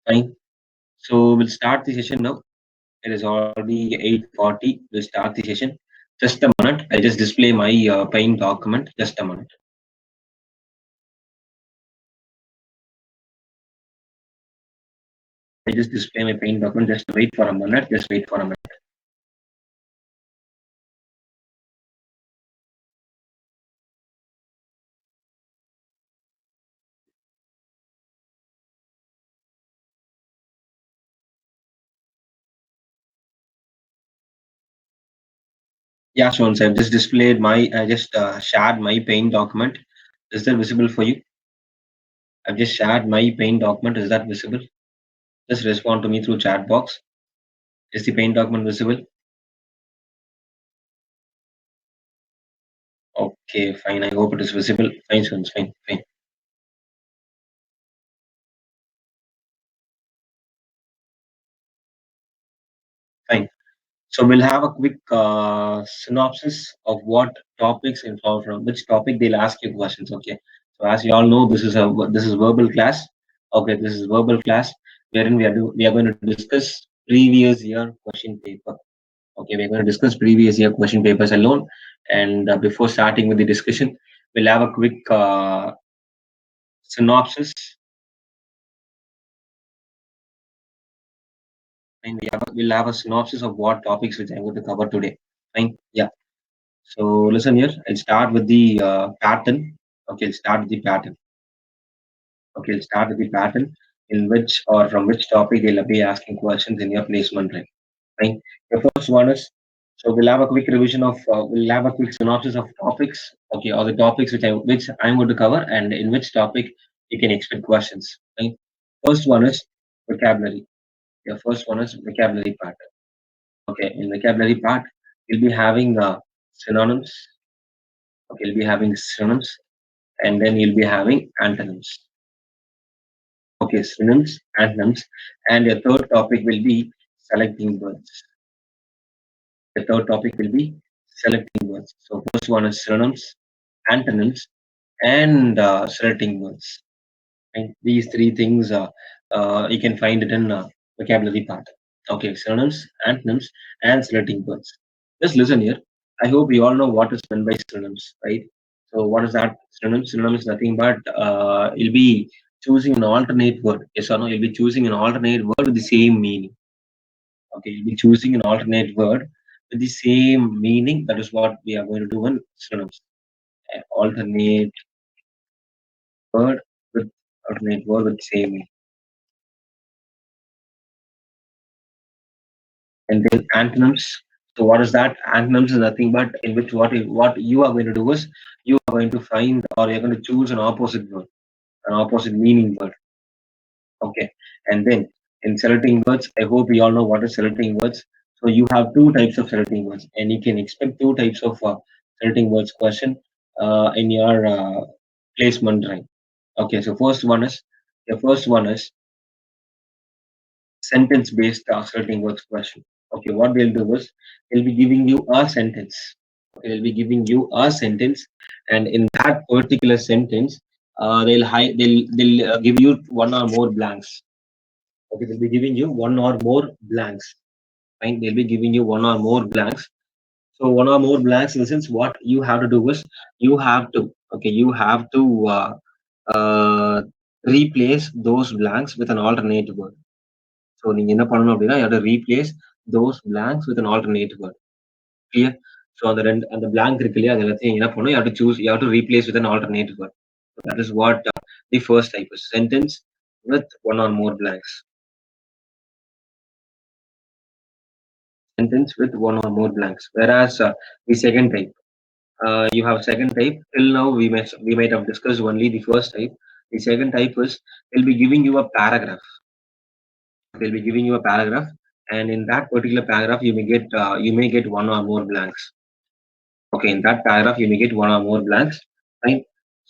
Fine. So we'll start the session now. It is already 8:40. We'll start the session. Just a minute. I'll just display my paying document. Just a minute. I just display my paying document. Just wait for a minute. Just wait for a minute. Yeah, so once I've just displayed my, I just shared my paying document. Is that visible for you? I've just shared my paying document. Is that visible? Just respond to me through chat box. Is the paying document visible? Okay, fine. I hope it is visible. Fine, students. Fine, fine, fine. So we'll have a quick synopsis of what topics involved from which topic they'll ask you questions. Okay. So as you all know, this is verbal class. Okay, this is verbal class wherein we are going to discuss previous year question paper. Okay, we're going to discuss previous year question papers alone. And before starting with the discussion, we'll have a quick synopsis, and we'll have a synopsis of what topics which I'm going to cover today. Fine. Yeah. So listen here. I'll start with the pattern. Okay, I'll start with the pattern. Okay, I'll start with the pattern in which or from which topic they'll be asking questions in your placement drive. Fine. The first one is, so we'll have a quick revision of we'll have a quick synopsis of topics. Okay, or the topics which I'm going to cover and in which topic you can expect questions. Right. First one is vocabulary. The first one is vocabulary part. Okay, in vocabulary part, we'll be having synonyms. Okay, you'll be having synonyms and then you'll be having antonyms. Okay, synonyms, antonyms, and the third topic will be selecting words. The third topic will be selecting words. So first one is synonyms, antonyms, and selecting words. And these three things you can find it in vocabulary part. Okay, synonyms, antonyms, and selecting words. Just listen here. I hope you all know what is meant by synonyms, right? So what is that? Synonym? Synonym is nothing but you'll be choosing an alternate word. Yes or no? You'll be choosing an alternate word with the same meaning. Okay, you'll be choosing an alternate word with the same meaning. That is what we are going to do in synonyms. Alternate word with alternate word with same meaning. And then antonyms. So what is that? Antonyms is nothing but in which what you are going to do is you are going to find or you're going to choose an opposite word, an opposite meaning word. Okay. And then in selecting words, I hope we all know what is selecting words. So you have two types of selecting words, and you can expect two types of selecting words question in your placement right. Okay. So first one is sentence based selecting words question. Okay, what they'll do is they'll be giving you a sentence. Okay, they'll be giving you a sentence, and in that particular sentence, they'll give you one or more blanks. Okay, they'll be giving you one or more blanks. Fine, they'll be giving you one or more blanks. So one or more blanks in the sense what you have to do is you have to uh, replace those blanks with an alternate word. So நீங்க என்ன பண்ணணும் அப்படின்னா you have to replace those blanks with an alternate word. Clear? So அந்த blank இருக்கு இல்லையா அது எல்லாத்தையும் என்ன பண்ணணும் you have to replace with an alternate word. So that is what the first type is sentence with one or more blanks. Sentence with one or more blanks. Whereas the second type, you have second type. Till now we might have discussed only the first type. The second type is they'll be giving you a paragraph. They'll be giving you a paragraph, and in that particular paragraph you may get one or more blanks. Okay, in that paragraph you may get one or more blanks, right?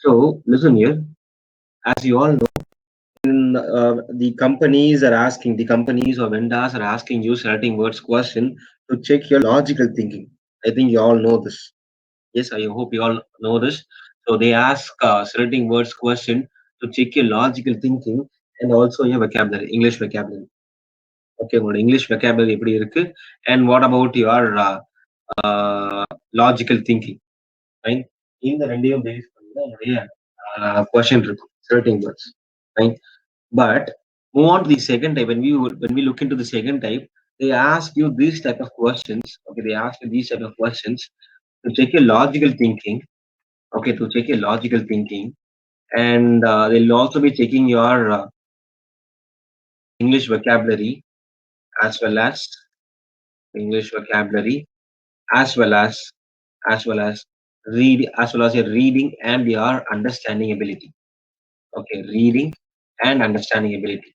So listen here, as you all know, the companies or vendors are asking you selecting words question to check your logical thinking. I think you all know this. Yes, I hope you all know this. So they ask selecting words question to check your logical thinking, and also your vocabulary, English vocabulary. Okay, உங்களோட English vocabulary எப்படி இருக்கு? And what about your logical thinking? Fine. இந்த ரெண்டையும் base பண்ணி தான் நிறைய question இருக்கும், certain words. Fine. But move on to the second type. When we look into the second type, they ask you these type of questions. Okay, they ask you these type of questions to check your logical thinking. Okay, to check your logical thinking, and they'll also be checking your English vocabulary as well as English vocabulary as well as read as well as your reading and your understanding ability. Okay, reading and understanding ability.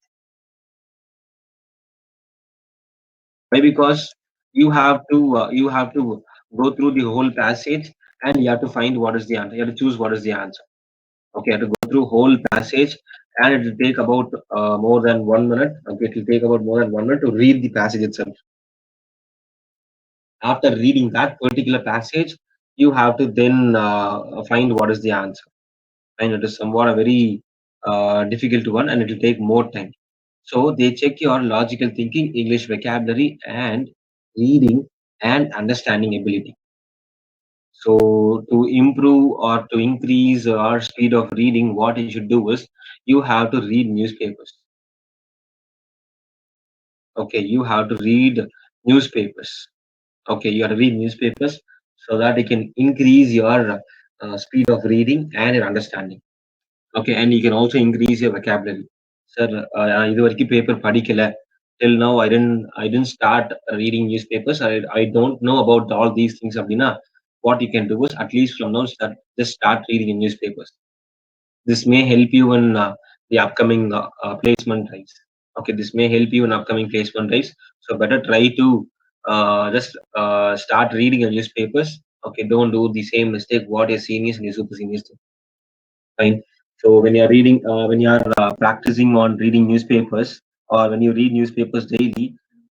Why? Because you have to go through the whole passage and you have to find what is the answer. You have to choose what is the answer. Okay, you have to go through whole passage and it will take about more than 1 minute. Okay, it will take about more than 1 minute to read the passage itself. After reading that particular passage, you have to then find what is the answer. And it is somewhat a very difficult one and it will take more time. So they check your logical thinking, English vocabulary, and reading and understanding ability. So to improve or to increase our speed of reading, what you should do is you have to read newspapers. Okay, you have to read newspapers. Okay, you have to read newspapers so that it can increase your speed of reading and your understanding. Okay, and you can also increase your vocabulary. Sir, இது வரைக்கும் paper படிக்கல. Till now, I didn't start reading newspapers. I don't know about all these things. அப்படின்னா, what you can do is at least from now just start reading in newspapers. This may help you in the upcoming placement drives. Okay, this may help you in upcoming placement drives. So better try to just start reading your newspapers. Okay, don't do the same mistake what your seniors and your super seniors do. Fine. So when you're reading, when you're practicing on reading newspapers, or when you read newspapers daily,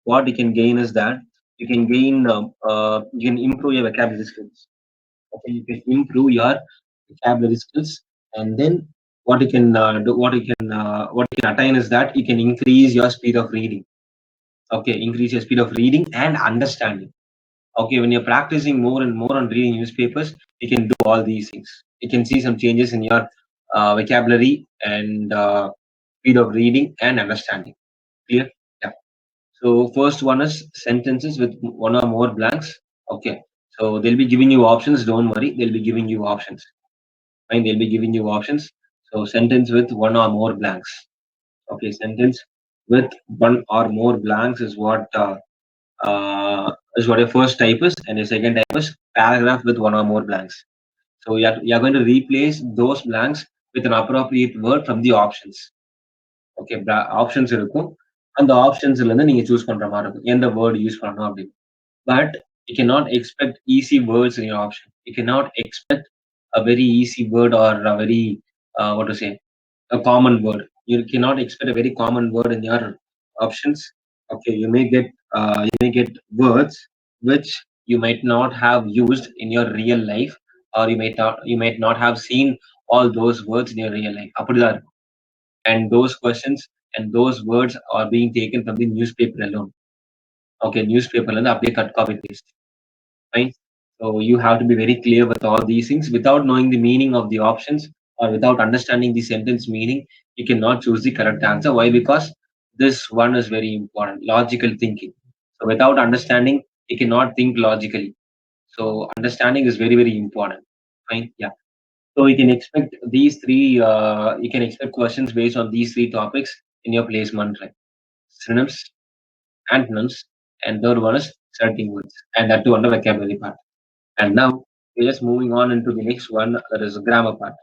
what you can gain is that you can improve your vocabulary skills. Okay, you can improve your vocabulary skills, and then what you can attain is that you can increase your speed of reading. Okay, increase your speed of reading and understanding. Okay, when you're practicing more and more on reading newspapers, you can do all these things. You can see some changes in your vocabulary and speed of reading and understanding. Clear? Yeah. So first one is sentences with one or more blanks. Okay. So they'll be giving you options. Don't worry, they'll be giving you options. Fine, they'll be giving you options. So sentence with one or more blanks. Okay, sentence with one or more blanks is what your first type is, and your second type is paragraph with one or more blanks. So you're going to replace those blanks with an appropriate word from the options. Okay, options இருக்கும் அந்த ஆப்ஷன்ஸ்ல இருந்து நீங்க choose பண்ற மாதிரி இருக்கும் எந்த word use பண்ணணும் அப்படின்னு. But you cannot expect easy words in your option. You cannot expect a very easy word or a very what to say, a common word. You cannot expect a very common word in your options. Okay, you may get words which you might not have used in your real life, or you might not have seen all those words in your real life. அப்படிதான் இருக்கும். And those questions and those words are being taken from the newspaper alone. Okay, newspaper and அப்படியே cut copy paste. Fine. So you have to be very clear with all these things. Without knowing the meaning of the options or without understanding the sentence meaning, you cannot choose the correct answer. Why? Because this one is very important. Logical thinking. So without understanding, you cannot think logically. So understanding is very, very important. Fine. Yeah. So you can expect these three. You can expect questions based on these three topics in your placement, like synonyms, antonyms, and third one is certain words, and that too on the vocabulary part. And now we're just moving on into the next one, that is grammar part.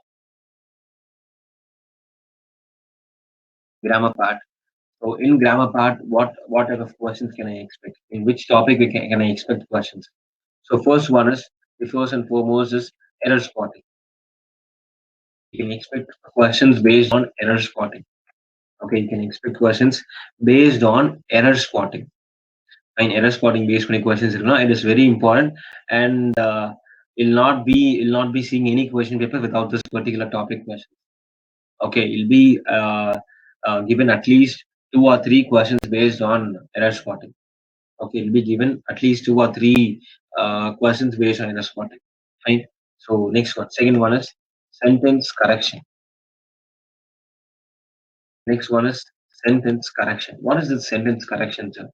Grammar part. So in grammar part, what type of questions can I expect? In which topic can I expect questions? So first one is, the first and foremost is error spotting. You can expect questions based on error spotting. Okay, you can expect questions based on error spotting. And error spotting based on questions, it is very important, and you'll not be seeing any question paper without this particular topic question. Okay, it'll be given at least 2 or 3 questions based on error spotting. Okay, it'll be given at least 2 or 3 questions based on error spotting. Fine. So next one, second one is sentence correction. Next one is sentence correction. What is the sentence correction, sir?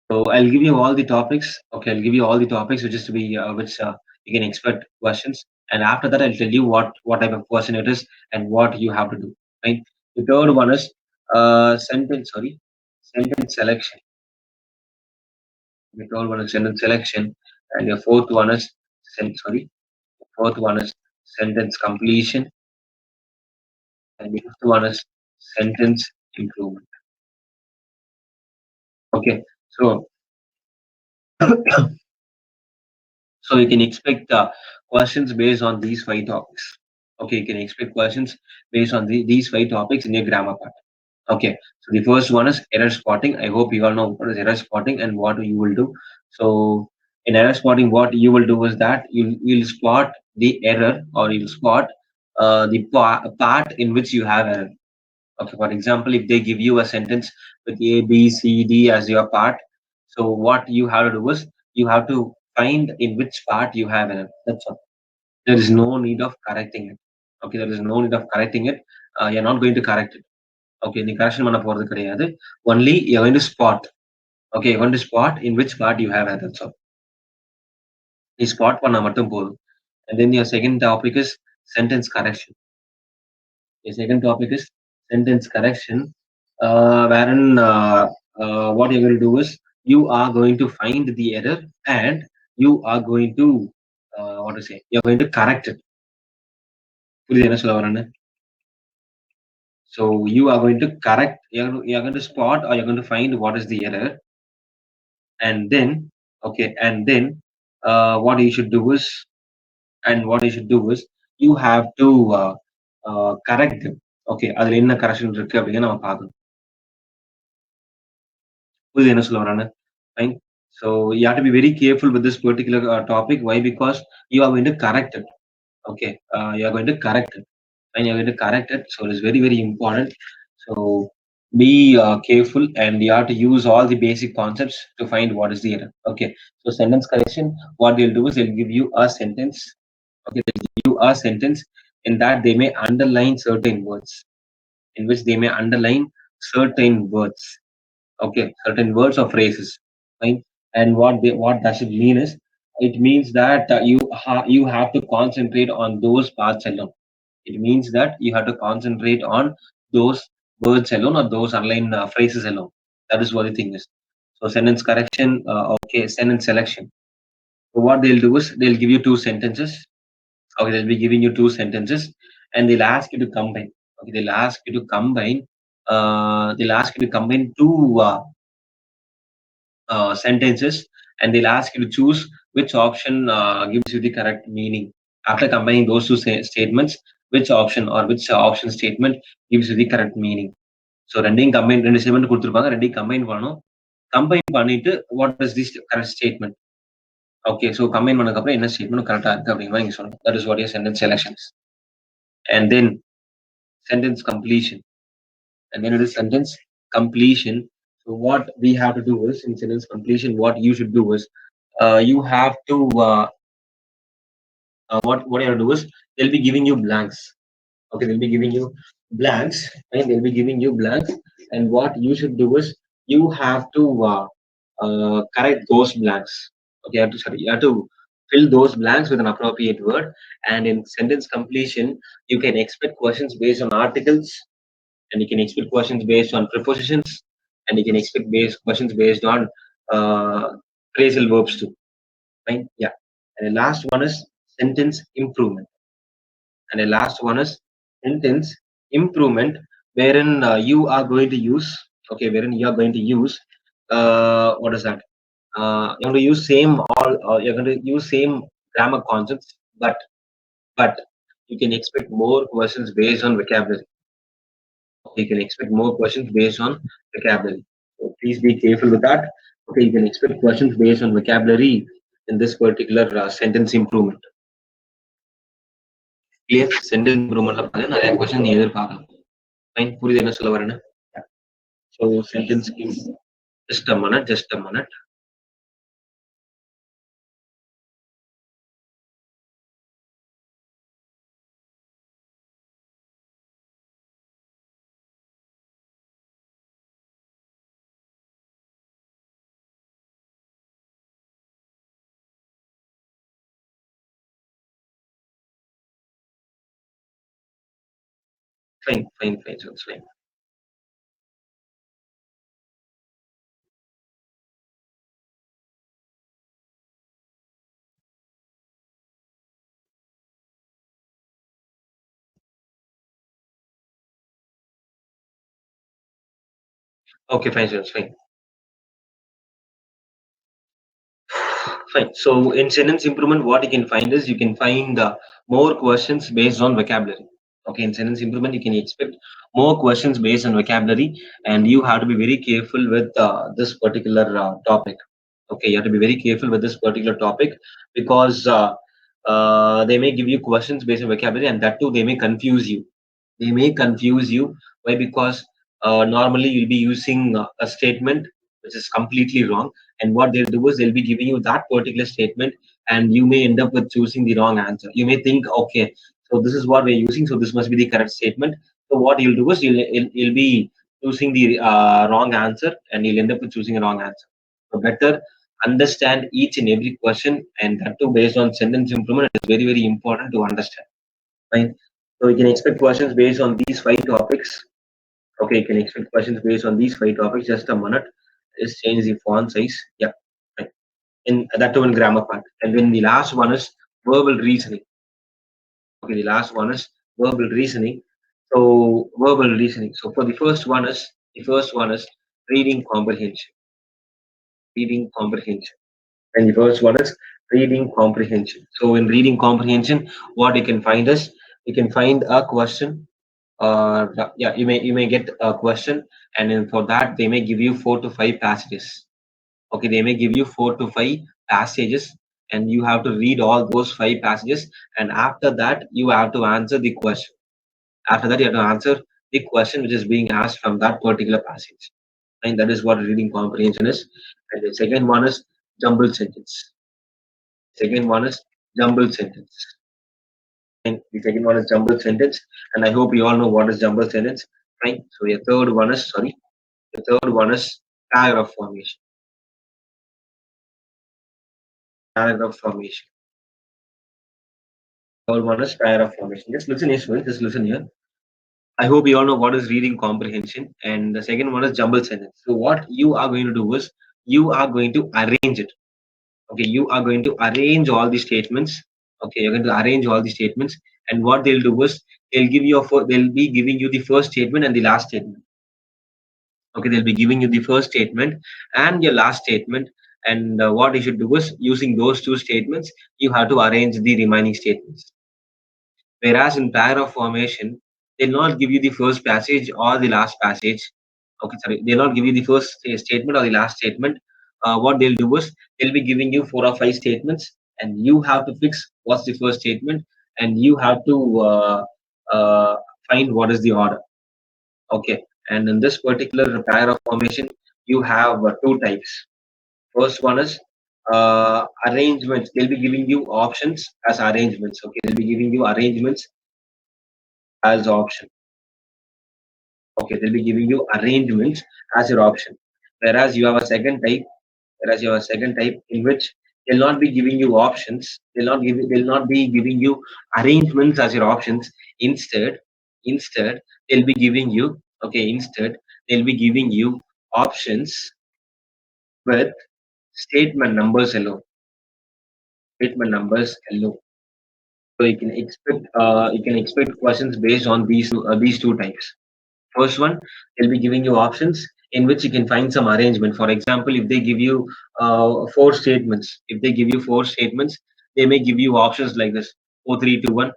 So I'll give you all the topics. Okay, I'll give you all the topics which is to be which you can expect questions, and after that I'll tell you what type of question it is and what you have to do. Right. The third one is sentence selection. The third one is sentence selection, and the fourth one is fourth one is sentence completion, and the fifth one is sentence improvement. Okay, so so you can expect questions based on these 5 topics. Okay, you can expect questions based on these 5 topics in your grammar part. Okay, so the first one is error spotting. I hope you all know what is error spotting and what you will do. So in error spotting, what you will do is that you'll spot the error, or you'll spot the part in which you have error. Okay, for example, if they give you a sentence with A, B, C, D as your part, so what you have to do is you have to find in which part you have error. That's all. There is no need of correcting it. Okay, there is no need of correcting it. You're not going to correct it. Okay, the correction பண்ண போறது கிடையாது. Only you're going to spot. Okay, you're going to spot in which part you have error. That's all. நீ spot பண்ணா மட்டும் போதும். And then your second topic is sentence correction. Your second topic is sentence correction, wherein what you're going to do is you are going to find the error and you are going to what to say? You're going to correct it. புரியுது என்ன சொல்ல வரேன்னு? So you are going to correct, you're going to spot, or you're going to find what is the error, and then okay, and then what you should do is, you have to correct them. Okay, அதுல என்ன correction இருக்கு அப்படின்னு நம்ம பார்க்கணும். புரியுது என்ன சொல்ல வரேன்னு? Fine. So you have to be very careful with this particular topic. Why? Because you are going to correct it. Okay, you are going to correct it, and you're going to correct it. So it's very very important. So be careful, and you have to use all the basic concepts to find what is the error. Okay, so sentence correction, what they'll do is they'll give you a sentence. Okay, they'll give you a sentence in that they may underline certain words, in which they may underline certain words. Okay, certain words or phrases, right? And what does it mean is, it means that you have to concentrate on those parts alone. It means that you have to concentrate on those words alone, or those underlying phrases alone. That is what the thing is. So sentence correction, okay, sentence selection. So what they'll do is they'll give you 2 sentences. Okay, they'll be giving you 2 sentences, and they'll ask you to combine. Okay, they'll ask you to combine. They'll ask you to combine two sentences, and they'll ask you to choose which option gives you the correct meaning. After combining those 2 statements, which option or which option statement gives you the correct meaning. So ரெண்டையும் combine, 2 statement கொடுத்திருப்பாங்க, ரெண்டையும் combine பண்ணணும். Combine பண்ணிட்டு what is this correct statement? Okay, so combine பண்ணதுக்கு அப்புறம் என்ன statement கரெக்டா இருக்கு அப்படிங்கிற நீங்க சொல்லணும். That is what your sentence selection is. And then sentence completion. And then it is sentence completion. So what we have to do is, in sentence completion, what you should do is you have to what you have to do is they'll be giving you blanks. Okay, they'll be giving you blanks, and they'll be giving you blanks, and what you should do is you have to correct those blanks. Okay, you have to fill those blanks with an appropriate word. And in sentence completion, you can expect questions based on articles, and you can expect questions based on prepositions, and you can expect questions based on phrasal verbs too. Right? Yeah. And the last one is sentence improvement. And the last one is sentence improvement, wherein you are going to use, okay, wherein you are going to use what is that? You're going to use you're going to use same grammar concepts, but you can expect more questions based on vocabulary. You can expect more questions based on vocabulary. So please be careful with that. Okay, you can expect questions based on vocabulary in this particular sentence improvement. Clear? Sentence improvement நிறைய question நீ எதிர்பார்க்கலாம். Fine. புரியுது என்ன சொல்ல வரேன்னு? Yeah. So sentence is just a minute, just a minute. Fine, fine, fine. So it's fine. Okay, fine, so it's fine. Fine. So in sentence improvement, what you can find is you can find more questions based on vocabulary. Okay, in sentence improvement, you can expect more questions based on vocabulary, and you have to be very careful with this particular topic. Okay, you have to be very careful with this particular topic because they may give you questions based on vocabulary, and that too they may confuse you. They may confuse you. Why? Because normally you'll be using a statement which is completely wrong, and what they'll do is they'll be giving you that particular statement, and you may end up with choosing the wrong answer. You may think, okay, so this is what we're using, so this must be the correct statement. So what you'll do is you'll be choosing the wrong answer, and you'll end up with choosing a wrong answer. So better understand each and every question, and that too based on sentence improvement. It is very very important to understand. Fine. So you can expect questions based on these five topics. Okay, you can expect questions based on these five topics. Just a minute. Just change the font size. Yeah. Fine. In that too in grammar part. And then the last one is verbal reasoning. Okay, the last one is verbal reasoning. So verbal reasoning. So for the first one is reading comprehension. Reading comprehension. And the first one is reading comprehension. So in reading comprehension, what you can find is you can find a question yeah, you may get a question, and then for that they may give you 4 to 5 passages. Okay, they may give you 4 to 5 passages, and you have to read all those 5 passages, and after that you have to answer the question. After that you have to answer the question which is being asked from that particular passage, and that is what reading comprehension is. And the second one is jumbled sentence. Second one is jumbled sentence. And the second one is jumbled sentence, and I hope you all know what is jumbled sentence, right? So the third one is sorry, the third one is paragraph formation. Paragraph formation. Third one is paragraph formation. Just listen here, students. Just listen here. I hope you all know what is reading comprehension, and the second one is jumbled sentence. So what you are going to do is you are going to arrange it. Okay, you are going to arrange all the statements. Okay, you're going to arrange all the statements, and what they'll do is they'll be giving you the first statement and the last statement. Okay, they'll be giving you the first statement and your last statement, and what you should do is using those two statements you have to arrange the remaining statements. Whereas in paragraph formation, they'll not give you the first passage or the last passage. Okay, sorry, they'll not give you the first statement or the last statement. What they'll do is they'll be giving you 4 or 5 statements, and you have to fix what's the first statement, and you have to uh, find what is the order. Okay, and in this particular paragraph formation, you have two types. First one is arrangements. They'll be giving you options as arrangements. Okay, they'll be giving you arrangements as option. Okay, they'll be giving you arrangements as your option. Whereas you have a second type, in which they'll not be giving you options. They'll not be giving you arrangements as your options. Instead, they'll be giving you instead they'll be giving you options with statement numbers alone. Statement numbers alone. So you can expect questions based on these two types. First one, they'll be giving you options in which you can find some arrangement. For example, if they give you 4 statements, they may give you options like this: 4, 3, 2, 1,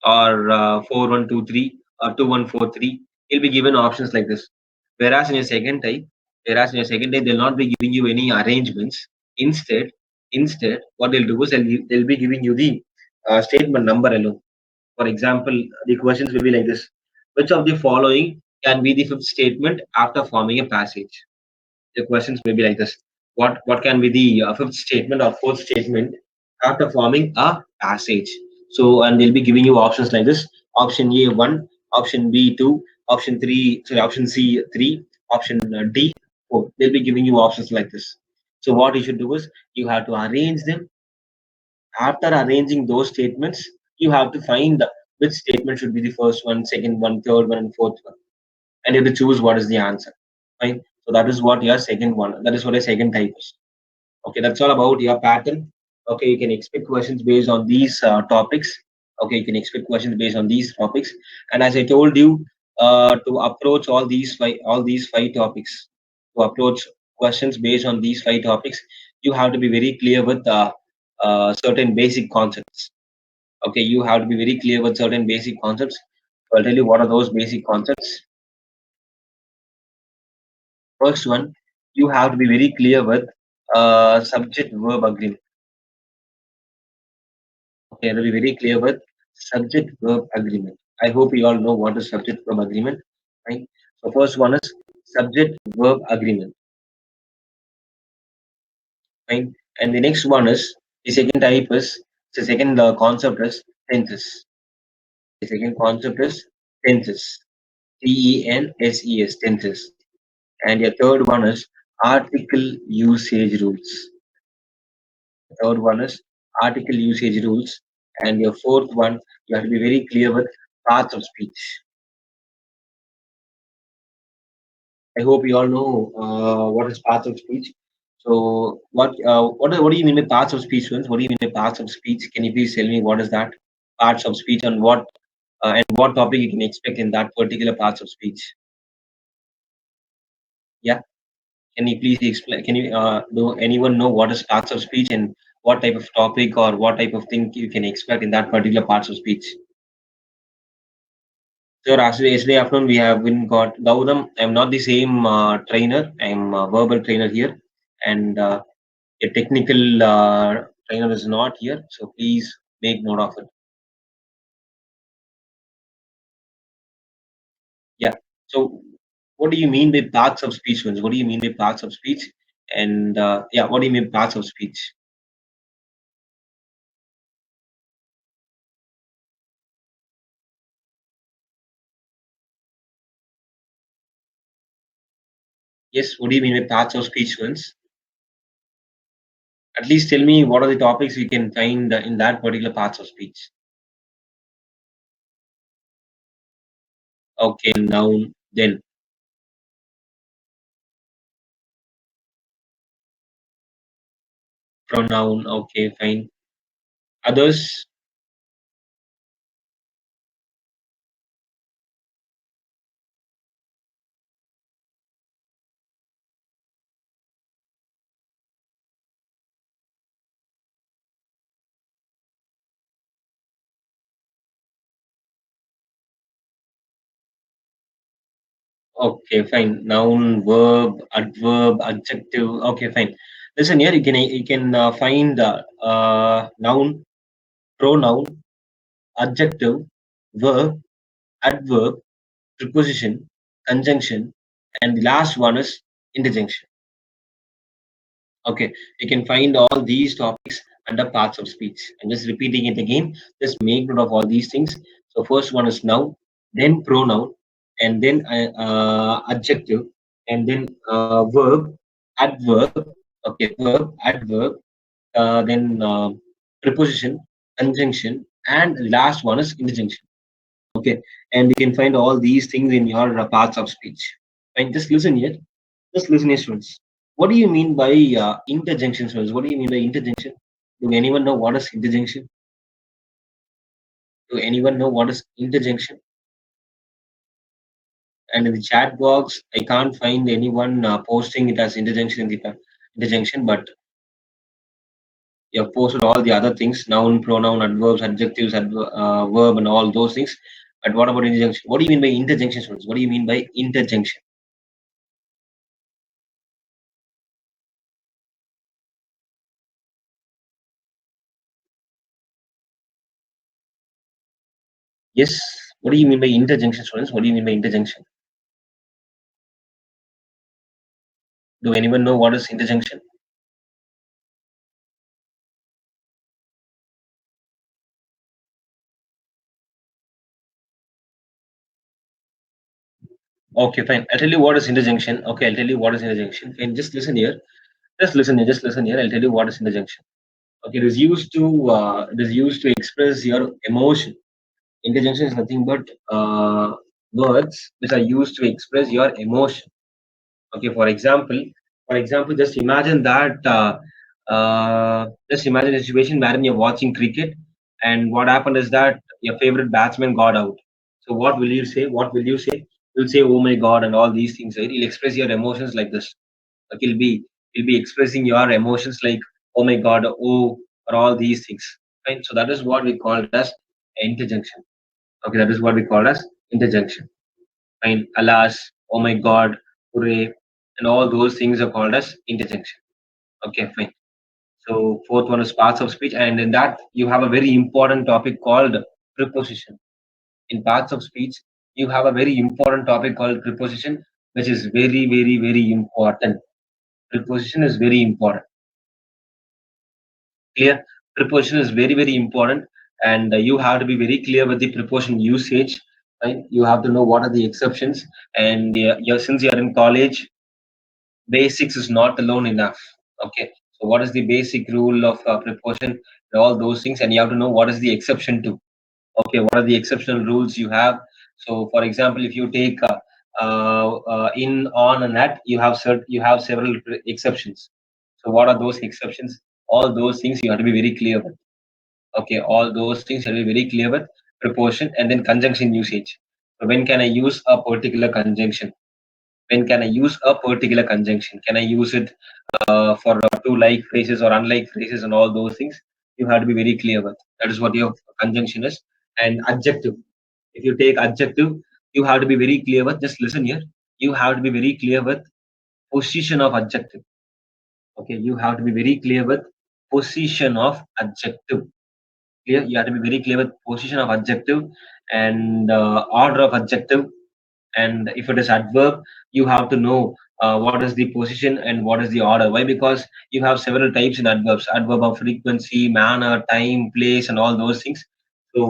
or 4, 1, 2, 3, or 2, 1, 4, 3. You'll be given options like this. Whereas in your second type, they'll not be giving you any arrangements. Instead, what they'll do is they'll be giving you the statement number alone. For example, the questions will be like this: Which of the following can be the fifth statement after forming a passage? The questions may be like this. What can be the fifth statement or fourth statement after forming a passage? So, and they'll be giving you options like this: option A one, option B two, option three, sorry, option C three, option D four. They'll be giving you options like this. So, what you should do is you have to arrange them. After arranging those statements, you have to find which statement should be the first one, second one, third one, and fourth one, and you have to choose what is the answer. Fine. So that is what your second one. That is what a second type is. Okay, that's all about your pattern. Okay, you can expect questions based on these topics. Okay, you can expect questions based on these topics. And as I told you, to approach all these five topics, to approach questions based on these five topics, you have to be very clear with certain basic concepts. Okay, you have to be very clear with certain basic concepts. So I'll tell you what are those basic concepts. First one, you have to be very clear with subject verb agreement. Okay, to be very clear with subject verb agreement. I hope you all know what is subject verb agreement. Right? So first one is subject verb agreement. Right? And the next one is the second type is the second concept is tenses. The second concept is tenses. Tenses, tenses. And your third one is article usage rules. Third one is article usage rules. And your fourth one, you have to be very clear with parts of speech. I hope you all know what is parts of speech. So, what do you mean by parts of speech, friends? What do you mean by parts of speech? Can you please tell me what is that parts of speech and what topic you can expect in that particular parts of speech? Yeah, can you please explain? Can you do anyone know what is parts of speech and what type of topic or what type of thing you can expect in that particular parts of speech? So, actually, yesterday afternoon we have been got Gautam. I'm not the same trainer. I'm a verbal trainer here, and a technical trainer is not here. So please make note of it. Yeah. So, what do you mean by parts of speech, ones? What do you mean by parts of speech? And yeah, what do you mean parts of speech? Yes. What do you mean by parts of speech, ones? At least tell me what are the topics we can find in that particular parts of speech. Okay, noun, then pronoun. Okay, fine. Others. Okay, fine. Noun, verb, adverb, adjective. Okay, fine. Listen here. You can find noun, pronoun, adjective, verb, adverb, preposition, conjunction, and the last one is interjection. Okay, you can find all these topics under parts of speech. I'm just repeating it again. Just make note of all these things. So first one is noun, then pronoun, and then adjective, and then verb, adverb. Okay, verb, adverb, then preposition, conjunction, and the last one is interjection. Okay, and you can find all these things in your parts of speech. And just listen here. Just listen here, students. What do you mean by interjunction, students? What do you mean by interjunction? Do anyone know what is interjunction? Do anyone know what is interjunction? And in the chat box, I can't find anyone posting it as interjunction in the interjunction, but you have posted all the other things: noun, pronoun, adverbs, adjectives, verb, and all those things. But what about interjunction? What do you mean by interjunction, students? What do you mean by interjunction? Yes. What do you mean by interjunction, students? What do you mean by interjunction? Do anyone know what is interjunction? Okay, fine. I'll tell you what is interjunction. Okay, I'll tell you what is interjunction. Fine, just listen here. Just listen here. Just listen here. I'll tell you what is interjunction. Okay, it is used to express your emotion. Interjunction is nothing but words which are used to express your emotion. Okay, for example, just imagine a situation wherein you're watching cricket, and what happened is that your favorite batsman got out. So what will you say? What will you say? You'll say, "Oh my God," and all these things. Right? You'll express your emotions like this. Like you'll be expressing your emotions like, "Oh my God," "Oh," or all these things. Right? So that is what we call as interjunction. Okay, that is what we call as interjunction. Fine. Alas, oh my God, hooray, and all those things are called as interjunction. Okay, fine. So fourth one is parts of speech, and in that you have a very important topic called preposition. In parts of speech, you have a very important topic called preposition, which is very, very, very important. Preposition is very important. Clear? Preposition is very, very important, and you have to be very clear with the preposition usage. Right? You have to know what are the exceptions, and since you are in college, basics is not alone enough. Okay, so what is the basic rule of preposition, all those things, and you have to know what is the exception to. Okay, what are the exceptional rules you have? So for example, if you take in, on, and at, you have several exceptions. So what are those exceptions? All those things you have to be very clear with. Okay, all those things you have to be very clear with. Preposition, and then conjunction usage. So when can I use a particular conjunction? When can I use a particular conjunction? Can I use it for two like phrases or unlike phrases and all those things? You have to be very clear with. That is what your conjunction is. And adjective. If you take adjective, you have to be very clear with. Just listen here. You have to be very clear with position of adjective. Okay, you have to be very clear with position of adjective. Clear? You have to be very clear with position of adjective and order of adjective. And if it is adverb, you have to know what is the position and what is the order. Why? Because you have several types in adverbs: adverb of frequency, manner, time, place, and all those things. So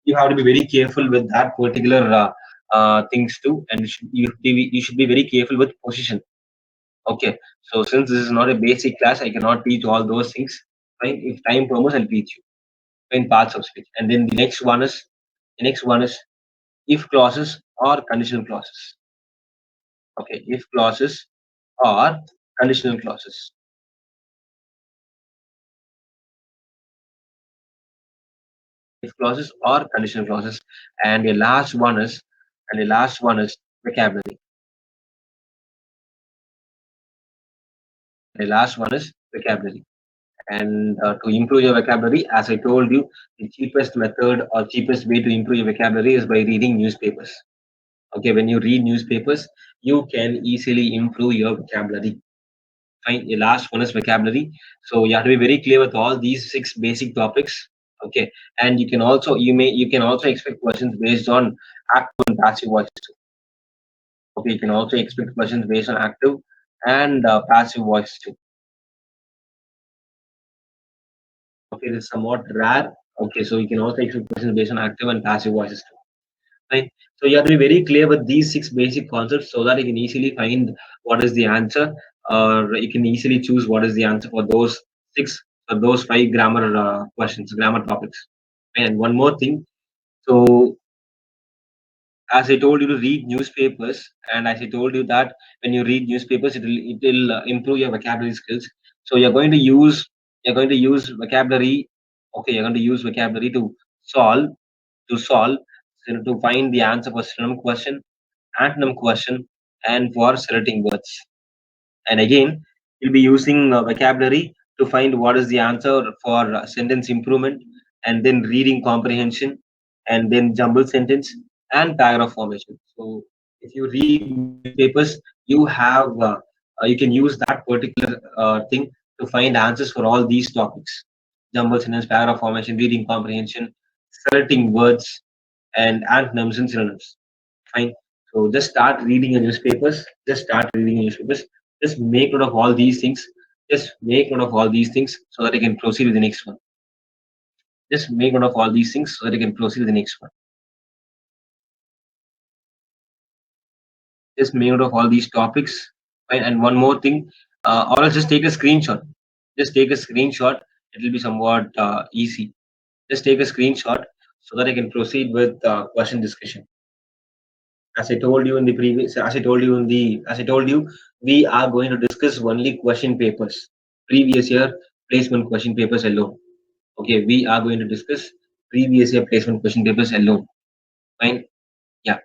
you have to be very careful with that particular things too, and you should be very careful with position. Okay, so since this is not a basic class, I cannot teach all those things. Right? If time permits, I'll teach you in parts of speech. And then the next one is if clauses or conditional clauses. Okay, if clauses or conditional clauses. If clauses or conditional clauses. And the last one is vocabulary. The last one is vocabulary. And to improve your vocabulary, as I told you, the cheapest method or cheapest way to improve your vocabulary is by reading newspapers. Okay, when you read newspapers, you can easily improve your vocabulary. Fine. The last one is vocabulary. So you have to be very clear with all these six basic topics. Okay, and you can also expect questions based on active and passive voices. Okay, you can also expect questions based on active and passive voices too. Okay, this is somewhat rare. Okay, so you can also expect questions based on active and passive voices too. Right. So you have to be very clear with these six basic concepts so that you can easily find what is the answer, or you can easily choose what is the answer for those six or those five grammar questions, grammar topics. And one more thing. So as I told you to read newspapers, and as I told you that when you read newspapers, it will improve your vocabulary skills. So you're going to use vocabulary. Okay, you're going to use vocabulary solve solve to find the answer for synonym question, antonym question, and for selecting words. And again, you'll be using vocabulary to find what is the answer for sentence improvement, and then reading comprehension, and then jumble sentence and paragraph formation. So if you read papers, you can use that particular thing to find answers for all these topics: jumble sentence, paragraph formation, reading comprehension, selecting words, and antonyms and synonyms. Fine. So just start reading your newspapers. Just start reading your newspapers. Just make note of all these things. Just make note of all these things so that I can proceed with the next one. Just make note of all these things so that I can proceed with the next one. Just make note of all these topics. Fine. And one more thing, or else just take a screenshot. Just take a screenshot. It will be somewhat easy. Just take a screenshot so that I can proceed with question discussion. As I told you in the previous, as I told you in the, as I told you, we are going to discuss only question papers, previous year placement question papers alone. Okay, we are going to discuss previous year placement question papers alone. Fine. Yeah.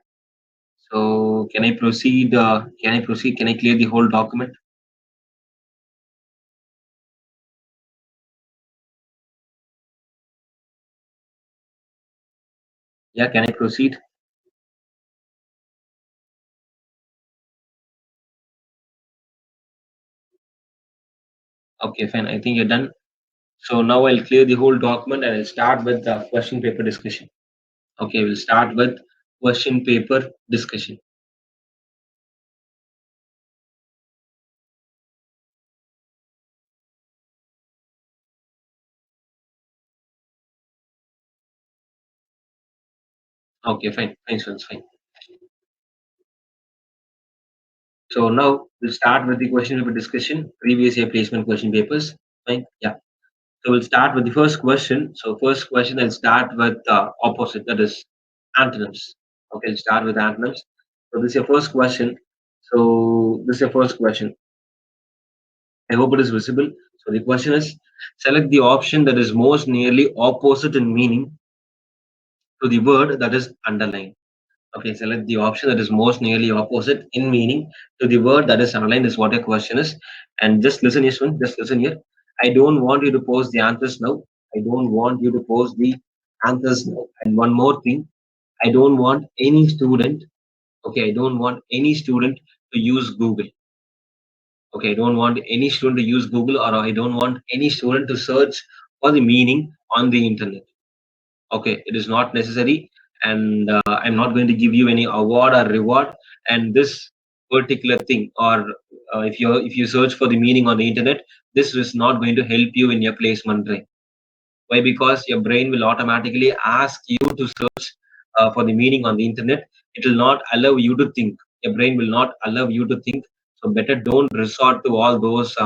So can I proceed? Can I proceed? Can I clear the whole document? Yeah. Can I proceed? Okay, fine. I think you're done. So now I'll clear the whole document and I'll start with the question paper discussion. Okay, we'll start with question paper discussion. Okay, fine. Fine, friends, fine. So now we'll start with the question paper discussion, previous year placement question papers. Fine. Yeah. So we'll start with the first question. So first question, I'll start with opposite, that is antonyms. Okay, I'll start with antonyms. So this is your first question. So this is your first question. I hope it is visible. So the question is, select the option that is most nearly opposite in meaning to the word that is underlined. Okay, select the option that is most nearly opposite in meaning to the word that is underlined is what your question is. And just listen, Yashwant, just listen here. I don't want you to post the answers now. I don't want you to post the answers now. And one more thing, I don't want any student, okay, I don't want any student to use Google. Okay, I don't want any student to use Google, or I don't want any student to search for the meaning on the internet. Okay, it is not necessary, and I'm not going to give you any award or reward. And this particular thing, or if you search for the meaning on the internet, this is not going to help you in your placement brain. Why? Because your brain will automatically ask you to search for the meaning on the internet. It will not allow you to think. Your brain will not allow you to think. So better don't resort to all those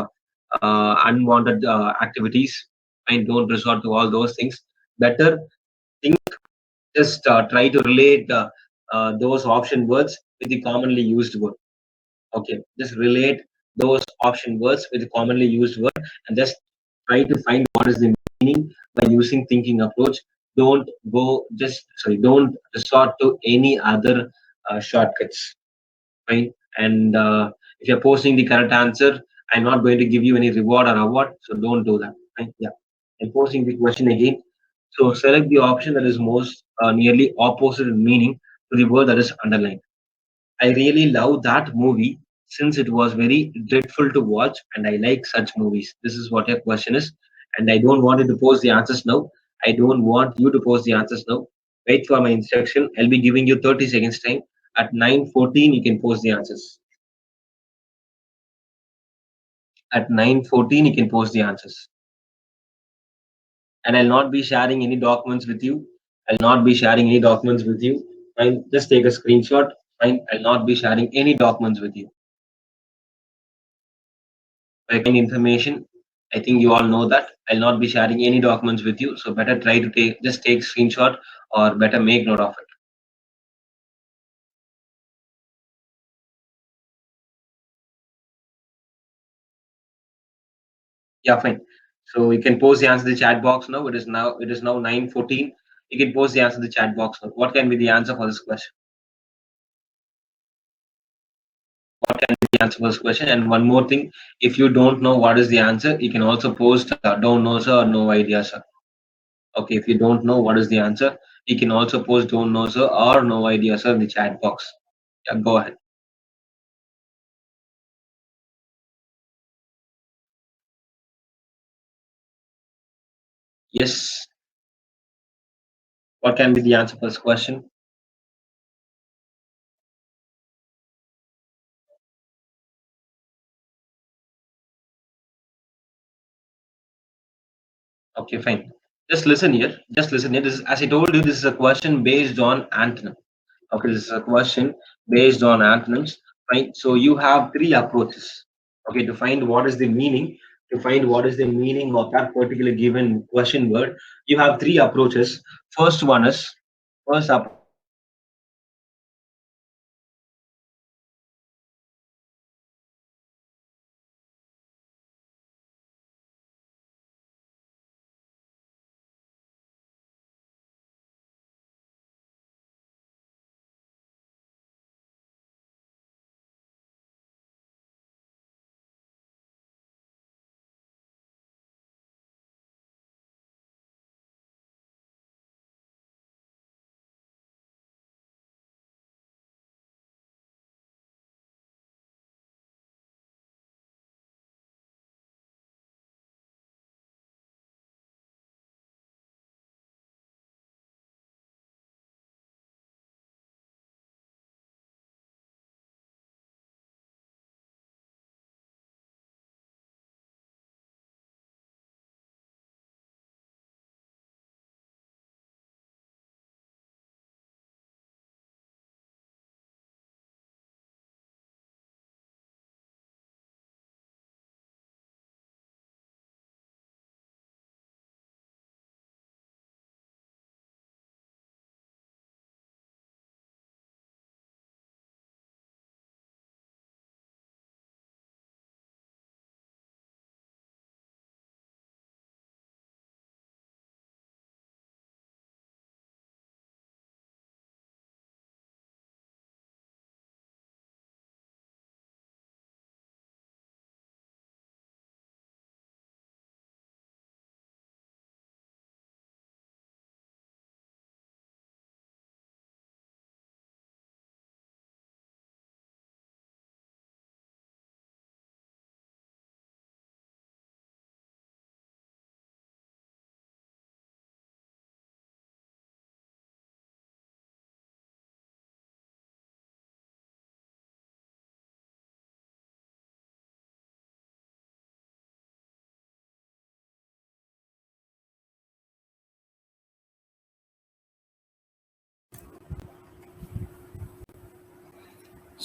unwanted activities, and don't resort to all those things. Better think, just try to relate those option words with the commonly used word. Okay, just relate those option words with the commonly used word, and just try to find what is the meaning by using thinking approach. Don't go just sorry. Don't resort to any other shortcuts. Fine. And if you're posting the correct answer, I'm not going to give you any reward or award. So don't do that. Fine. Yeah. And posing the question again. So select the option that is most nearly opposite in meaning to the word that is underlined. I really love that movie since it was very dreadful to watch, and I like such movies. This is what your question is, and I don't want you to post the answers now. I don't want you to post the answers now. Wait for my instruction. I'll be giving you 30 seconds time. At 9:14, you can post the answers. At 9:14, you can post the answers. And I'll not be sharing any documents with you. I'll not be sharing any documents with you. Fine, just take a screenshot. Fine, I'll not be sharing any documents with you. Kind information. I think you all know that. I'll not be sharing any documents with you. So better try to take screenshot, or better make note of it. Yeah, fine. So you can post the answer in the chat box now. It is now 9:14. You can post the answer in the chat box now. What can be the answer for this question? What can be the answer for this question? And one more thing, if you don't know what is the answer, you can also post don't know sir or no idea sir. Okay, if you don't know what is the answer, you can also post don't know sir or no idea sir in the chat box. Yeah, go ahead. Yes. What can be the answer for this question? Okay, fine. Just listen here. Just listen here. This is, as I told you, this is a question based on antonym. Okay, this is a question based on antonyms. Fine. So you have three approaches. Okay, to find what is the meaning, to find what is the meaning of that particular given question word, you have three approaches. First one is first approach is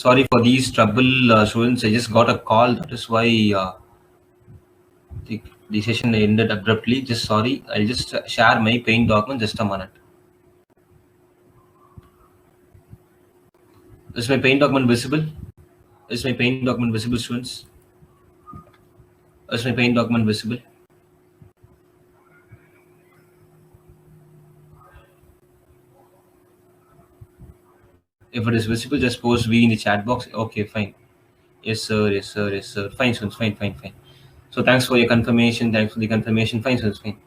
sorry for these trouble, students. I just got a call. That is why the session ended abruptly. Just sorry. I'll just share my paint document. Just a minute. Is my paint document visible? Is my paint document visible, students? Is my paint document visible? If it is visible, just post V in the chat box. Okay, fine. Yes, sir. Yes, sir. Yes, sir. Fine, students. Fine, fine, fine. So thanks for your confirmation. Thanks for the confirmation. Fine, students. Fine.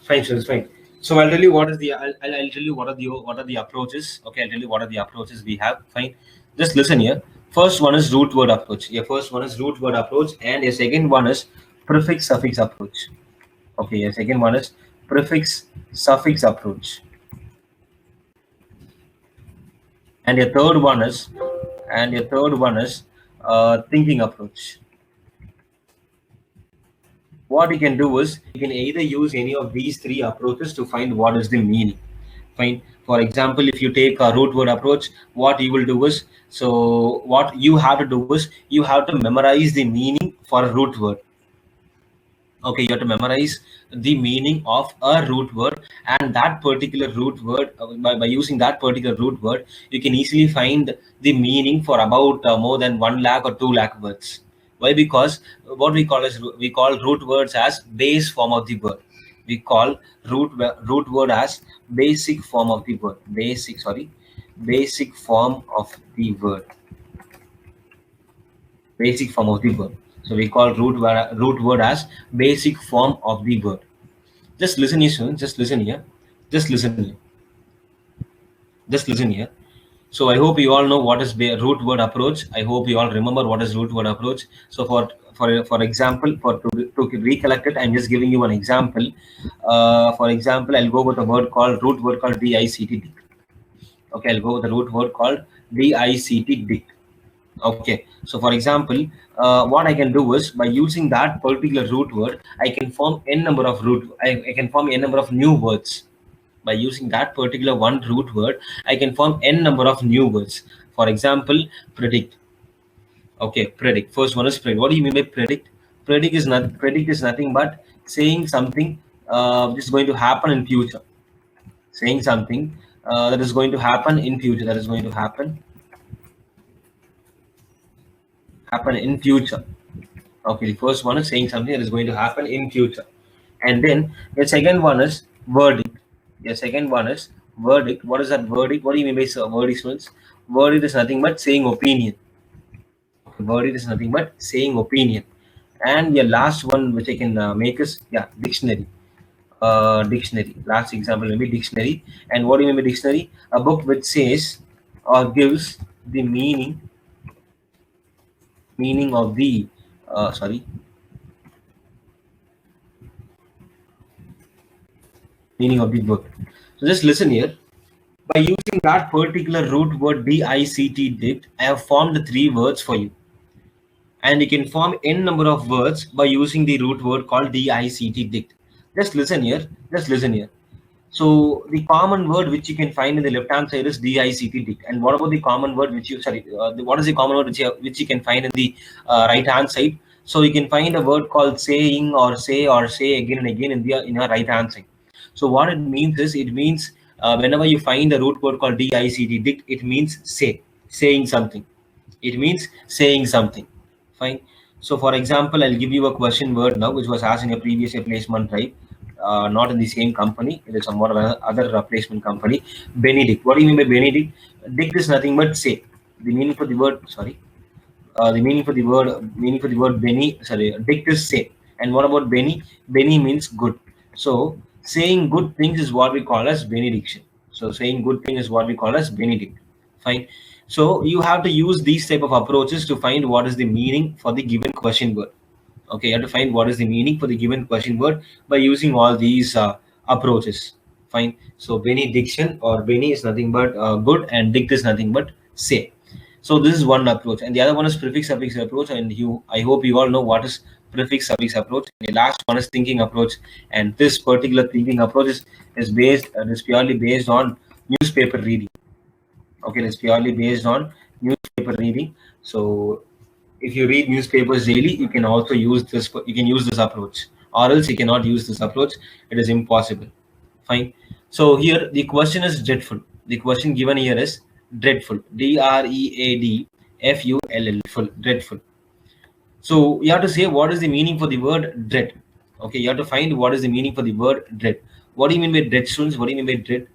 Fine, students. Fine. So I'll tell you what is the I'll tell you what are the approaches. Okay, I'll tell you what are the approaches we have. Fine. Just listen here. First one is root word approach. Your first one is root word approach, and your second one is prefix suffix approach. Okay, your second one is prefix suffix approach, and your third one is thinking approach. What you can do is you can either use any of these three approaches to find what is the meaning. Fine. For example, if you take a root word approach, what you will do is, so what you have to do is you have to memorize the meaning for a root word. Okay, you have to memorize the meaning of a root word, and that particular root word, by using that particular root word, you can easily find the meaning for about more than 1 lakh or 2 lakh words. Why? Because what we call root words as base form of the word. We call root word as basic form of the word. Basic form of the word. Basic form of the word. So we call root word as basic form of the word. Just listen here, students. Just listen here. Just listen here. Just listen here. So I hope you all know what is root word approach. I hope you all remember what is root word approach. So for example, to recollect it, I'm just giving you an example. For example, I'll go with a word called root word called DICT. Okay, I'll go with the root word called DICT. Okay, so for example, what I can do is by using that particular root word, I can form n number of I can form n number of new words. By using that particular one root word, I can form n number of new words. For example, predict. Okay, predict. First one is predict. What do you mean by predict? Predict is nothing but saying something which is going to happen in future. Saying something that is going to happen in future. That is going to happen in future. Okay, the first one is saying something that is going to happen in future. And then the second one is verdict. The second one is verdict. What is that verdict? What do you mean by verdict, students? Verdict is nothing but saying opinion. Verdict is nothing but saying opinion. And the last one which I can make is, yeah, dictionary. Dictionary. Last example will be dictionary. And what do you mean by dictionary? A book which says or gives the meaning of the sorry meaning of the book. So just listen here. By using that particular root word dict, I have formed three words for you. And you can form n number of words by using the root word called dict. Just listen here. Just listen here. So the common word which you can find in the left hand side is dict. And what about the common word which you what is the common word which you can find in the right hand side? So you can find a word called saying or say again and again in your right hand side. So what it means is it means whenever you find a root word called dict, it means saying something. It means saying something. Fine. So for example, I'll give you a question word now, which was asked in a previous placement type, not in the same company. It is somewhat of other placement company. Benedict. What do you mean by Benedict? Dict is nothing but say. The meaning for the word, sorry, the meaning for the word Benny, sorry, dict is say. And what about Benny? Benny means good. So saying good things is what we call as benediction. So saying good thing is what we call as benedict. Fine. So you have to use these type of approaches to find what is the meaning for the given question word. Okay, you have to find what is the meaning for the given question word by using all these approaches. Fine. So benediction or Benny is nothing but good, and dict is nothing but say. So this is one approach, and the other one is prefix suffix approach. And I hope you all know what is prefix suffix approach. And the last one is thinking approach, and this particular thinking approach is purely based on newspaper reading. Okay, it's purely based on newspaper reading. So if you read newspapers daily, you can also use this. You can use this approach, or else you cannot use this approach. It is impossible. Fine. So here the question is dreadful. The question given here is dreadful. DREADFULL. Full. Dreadful. So you have to say what is the meaning for the word dread. Okay, you have to find what is the meaning for the word dread. What do you mean by dread, students? What do you mean by dread?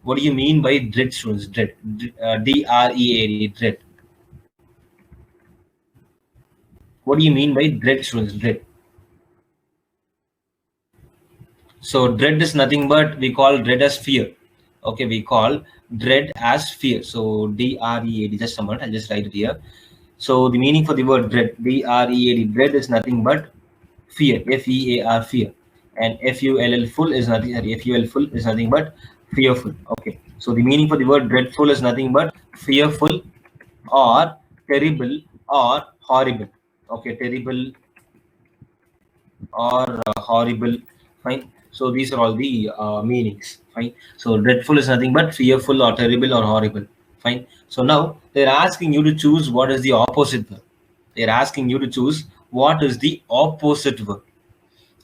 What do you mean by dread, students? Dread. DREAD. Dread. What do you mean by dread, students? Dread. So dread is nothing but we call dread as fear. Okay, we call dread as fear. So DREAD. Just a moment, I'll just write it here. So the meaning for the word dread, DREAD, dread is nothing but fear. FEAR, fear. And FULL, full is nothing. Sorry, FUL, full is nothing but fearful. Okay. So the meaning for the word dreadful is nothing but fearful or terrible or horrible. Okay, terrible or horrible. Fine. So these are all the meanings. Fine. So dreadful is nothing but fearful or terrible or horrible. Fine. So now they're asking you to choose what is the opposite word. They're asking you to choose what is the opposite word.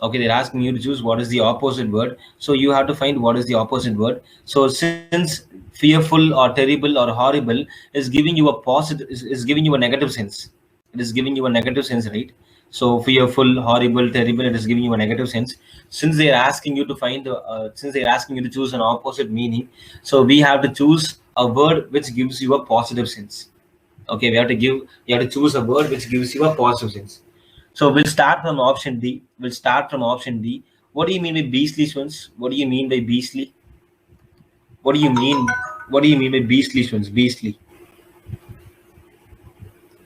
Okay, they're asking you to choose what is the opposite word. So you have to find what is the opposite word. So since fearful or terrible or horrible is giving you a positive, is giving you a negative sense. It is giving you a negative sense, right? So fearful, horrible, terrible, it is giving you a negative sense. Since they are asking you to find, since they are asking you to choose an opposite meaning, so we have to choose a word which gives you a positive sense. Okay, you have to choose a word which gives you a positive sense. So we'll start from option D. We'll start from option D. What do you mean by beastly, students? What do you mean by beastly? What do you mean? What do you mean by beastly, students? Beastly.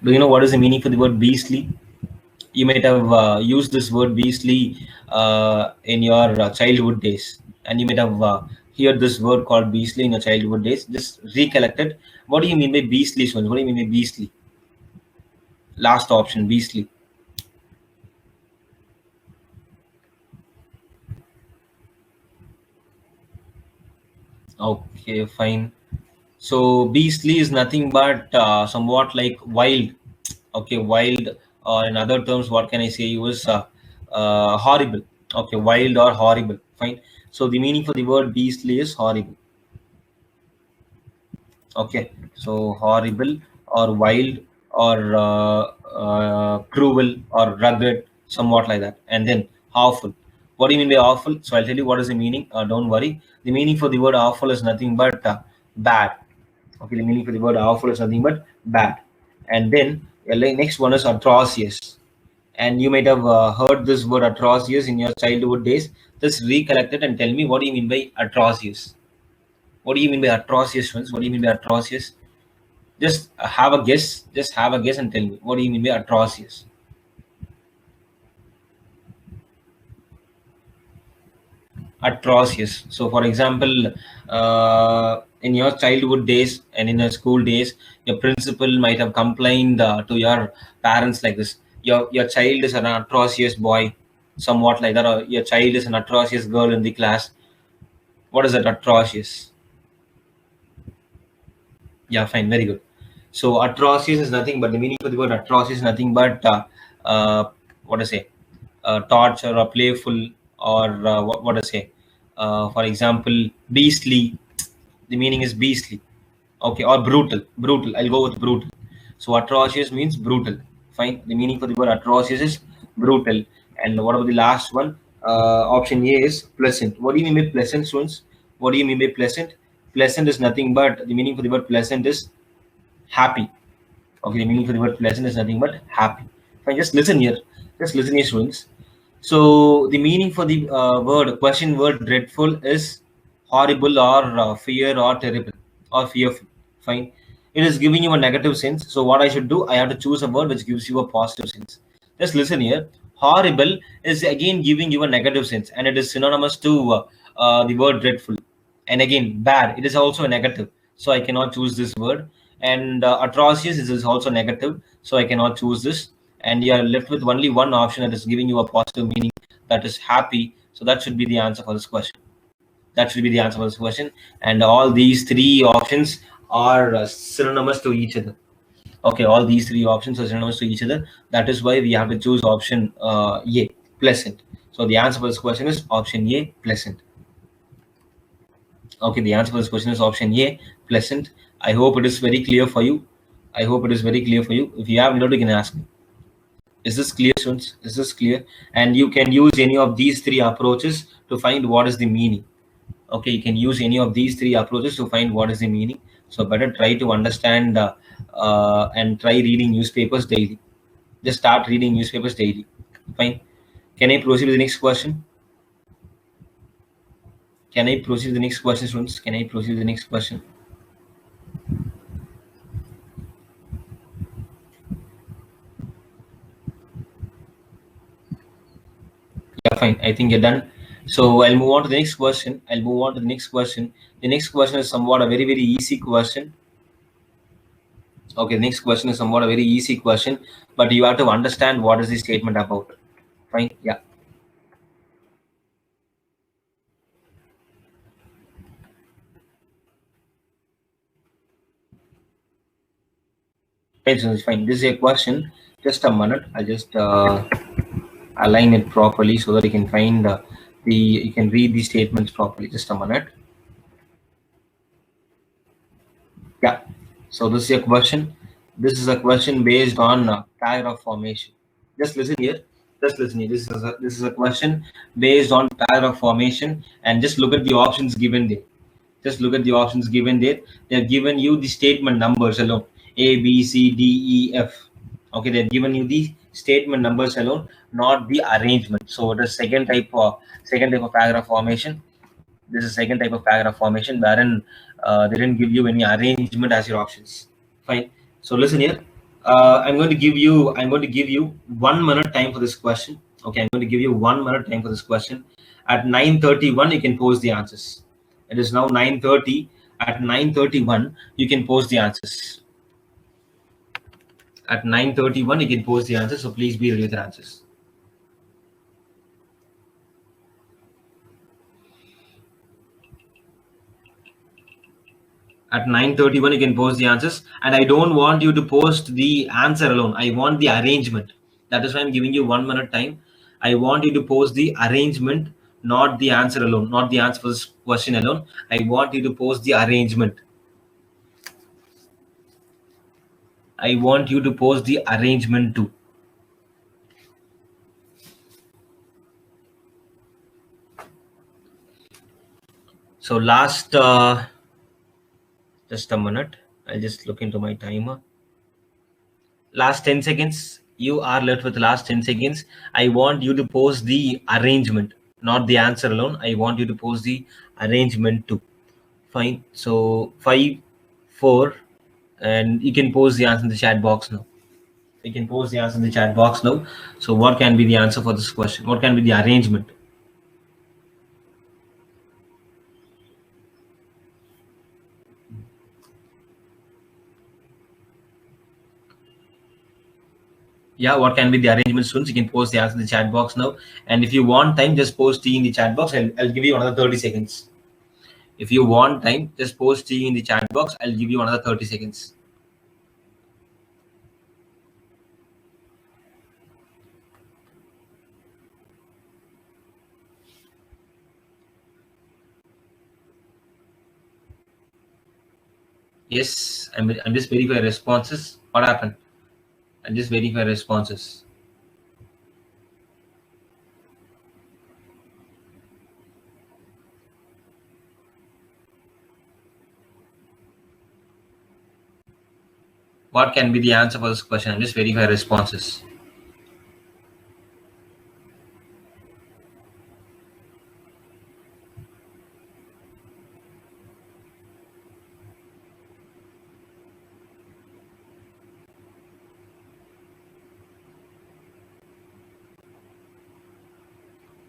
Do you know what is the meaning for the word beastly? You might have used this word beastly in your childhood days, and you might have heard this word called beastly in your childhood days. Just recollect it. What do you mean by beastly, students? What do you mean by beastly? Last option, beastly. Okay, fine. So beastly is nothing but somewhat like wild. Okay, wild, or in other terms, what can I say? It was horrible. Okay, wild or horrible. Fine. So the meaning for the word beastly is horrible. Okay, so horrible or wild or cruel or rugged, somewhat like that. And then awful. What do you mean by awful? So I'll tell you what is the meaning. Don't worry. The meaning for the word awful is nothing but bad. Okay, the meaning for the word awful is nothing but bad. And then next one is atrocious. And you might have heard this word atrocious in your childhood days. Just recollect it and tell me, what do you mean by atrocious? What do you mean by atrocious, friends? What do you mean by atrocious? Just have a guess. Just have a guess and tell me, what do you mean by atrocious? Atrocious. So, for example, in your childhood days and in your school days, your principal might have complained to your parents like this. Your child is an atrocious boy, somewhat like that, or your child is an atrocious girl in the class. What is that atrocious? Yeah, fine, very good. So atrocious is nothing but the meaning for the word atrocious is nothing but what to say, torture or playful or what to say. For example, beastly. The meaning is beastly. Okay, or brutal. Brutal. I'll go with brutal. So atrocious means brutal. Fine. The meaning for the word atrocious is brutal. And what about the last one? Option A is pleasant. What do you mean by pleasant, students? What do you mean by pleasant? Pleasant is nothing but the meaning for the word pleasant is happy. Okay, the meaning for the word pleasant is nothing but happy. Fine, just listen here. Just listen here, students. So the meaning for the question word dreadful is horrible or fear or terrible or fearful. Fine. It is giving you a negative sense. So what I should do, I have to choose a word which gives you a positive sense. Just listen here. Horrible is again giving you a negative sense, and it is synonymous to the word dreadful. And again, bad. It is also a negative. So I cannot choose this word. And atrocious is also negative. So I cannot choose this. And you are left with only one option that is giving you a positive meaning, that is happy. So that should be the answer for this question. That should be the answer for this question. And all these three options are synonymous to each other. Okay, all these three options are synonymous to each other. That is why we have to choose option A, pleasant. So the answer for this question is option A, pleasant. Okay, the answer for this question is option A, pleasant. I hope it is very clear for you. I hope it is very clear for you. If you have doubt, you can ask me. Is this clear, students? Is this clear? And you can use any of these three approaches to find what is the meaning. Okay, you can use any of these three approaches to find what is the meaning. So better try to understand and try reading newspapers daily. Just start reading newspapers daily. Fine. Can I proceed with the next question? Can I proceed with the next question, students? Can I proceed with the next question? Yeah, fine. I think you're done. So I'll move on to the next question. I'll move on to the next question. The next question is somewhat a very, very easy question. Okay, the next question is somewhat a very easy question, but you have to understand what is the statement about. Fine. Yeah. Fine, so it's fine. This is a question. Just a minute. I'll just align it properly so that you can find you can read the statements properly. Just a minute. Yeah. So this is a question. This is a question based on paragraph formation. Just listen here. Just listen here. This is a question based on paragraph formation, and just look at the options given there. Just look at the options given there. They have given you the statement numbers alone. A, B, C, D, E, F. Okay, they've given you the statement numbers alone, not the arrangement. So the second type of paragraph formation. This is second type of paragraph formation wherein they didn't give you any arrangement as your options. Fine. So listen here. I'm going to give you 1 minute time for this question. Okay, I'm going to give you 1 minute time for this question. At 9:31, you can post the answers. It is now 9:30. At 9:31, you can post the answers. At 9:31, you can post the answers. So please be ready with your answers. At 9:31, you can post the answers. And I don't want you to post the answer alone. I want the arrangement. That is why I'm giving you 1 minute time. I want you to post the arrangement, not the answer alone, not the answer for this question alone. I want you to post the arrangement. I want you to post the arrangement too. So last, just a minute. I'll just look into my timer. Last 10 seconds. You are left with the last 10 seconds. I want you to post the arrangement, not the answer alone. I want you to post the arrangement too. Fine. So 5, 4, and you can post the answer in the chat box now. You can post the answer in the chat box now. So what can be the answer for this question? What can be the arrangement? Yeah, what can be the arrangement, students? You can post the answer in the chat box now. And if you want time, just post T in the chat box. I'll give you another 30 seconds. If you want time, just post T in the chat box. I'll give you another 30 seconds. Yes, I'm just waiting for your responses. What happened? I'm just waiting for your responses. What can be the answer for this question? I'm just waiting for your responses.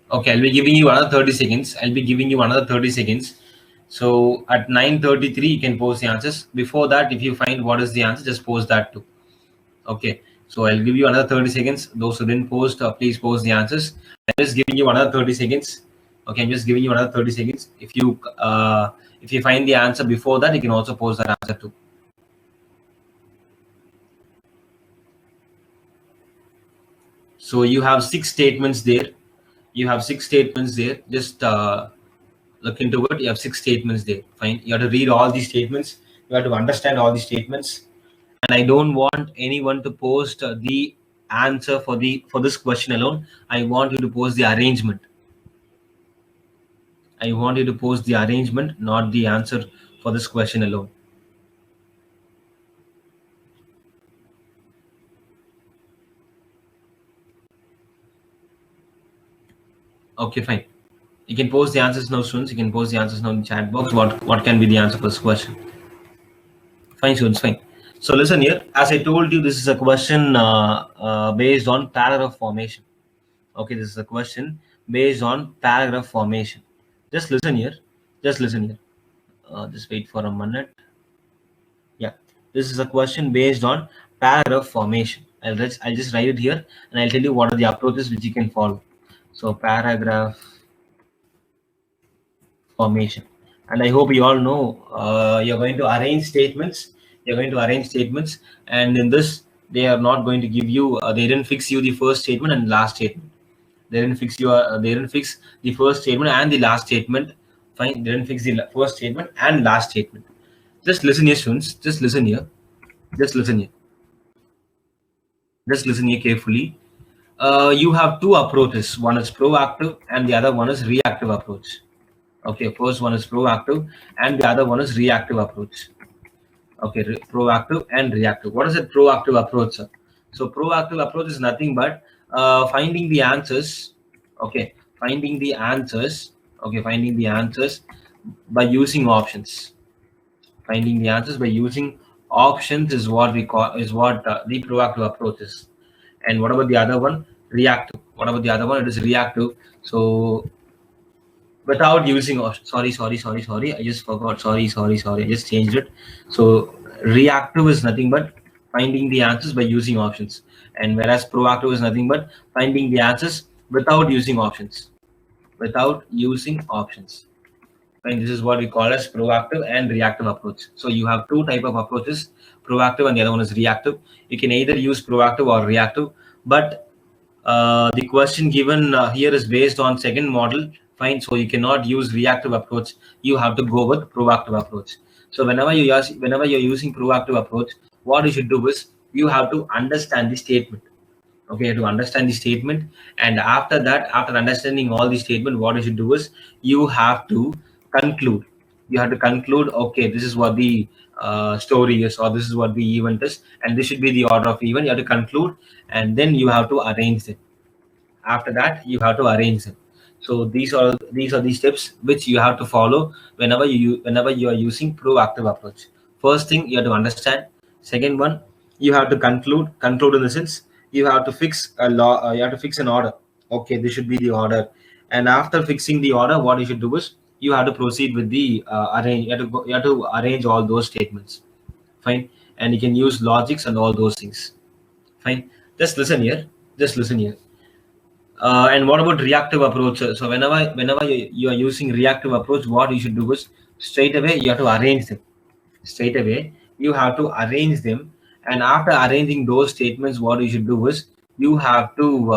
Okay, I'll be giving you another 30 seconds. I'll be giving you another 30 seconds. So at 9:33, you can post the answers. Before that, if you find what is the answer, just post that too. Okay. So I'll give you another 30 seconds. Those who didn't post, please post the answers. I'm just giving you another 30 seconds. Okay, I'm just giving you another 30 seconds. If you find the answer before that, you can also post that answer too. So you have 6 statements there. You have 6 statements there. Just look into it. You have 6 statements there. Fine. You have to read all these statements. You have to understand all these statements. And I don't want anyone to post the answer for this question alone. I want you to post the arrangement. I want you to post the arrangement, not the answer for this question alone. Okay, fine. You can post the answers now, students. You can post the answers now in the chat box. What can be the answer for this question? Fine, students, fine. So listen here. As I told you, this is a question based on paragraph formation. Okay, this is a question based on paragraph formation. Just listen here. Just listen here. Just wait for a minute. Yeah, this is a question based on paragraph formation. I'll just write it here, and I'll tell you what are the approaches which you can follow. So paragraph formation, and I hope you all know you're going to arrange statements. You're going to arrange statements, and in this they are not going to give you. They didn't fix you the first statement and last statement. They didn't fix you. They didn't fix the first statement and the last statement. Fine. They didn't fix the first statement and last statement. Just listen here, students. Just listen here. Just listen here. Just listen here carefully. You have 2 approaches. One is proactive and the other one is reactive approach. Okay, first one is proactive and the other one is reactive approach. Okay, proactive and reactive. What is a proactive approach, sir? So proactive approach is nothing but finding the answers. Okay, finding the answers. Okay, finding the answers by using options. Finding the answers by using options is what we call the proactive approach is. And what about the other one? Reactive. What about the other one? It is reactive. So without using sorry, I just forgot. Sorry, I just changed it. So reactive is nothing but finding the answers by using options. And whereas proactive is nothing but finding the answers without using options. Without using options. And this is what we call as proactive and reactive approach. So you have two type of approaches, proactive and the other one is reactive. You can either use proactive or reactive, but the question given here is based on second model. Fine, so you cannot use reactive approach. You have to go with proactive approach. So whenever you're using proactive approach, what you should do is you have to understand the statement. Okay, to understand the statement, and after that, after understanding all the statement, what you should do is you have to conclude. You have to conclude, okay, this is what the story is, or this is what the event is, and this should be the order of event. You have to conclude, and then you have to arrange it. After that, you have to arrange them. So these are the steps which you have to follow whenever you are using proactive approach. First thing, you have to understand. Second one, you have to conclude in the sense you have to fix a law. You have to fix an order. Okay, this should be the order. And after fixing the order, what you should do is you have to proceed with the arrange. You have to arrange all those statements. Fine. And you can use logics and all those things. Fine. Just listen here. Just listen here. And what about reactive approach? So whenever you are using reactive approach, what you should do is straight away you have to arrange them. Straight away you have to arrange them, and after arranging those statements, what you should do is you have to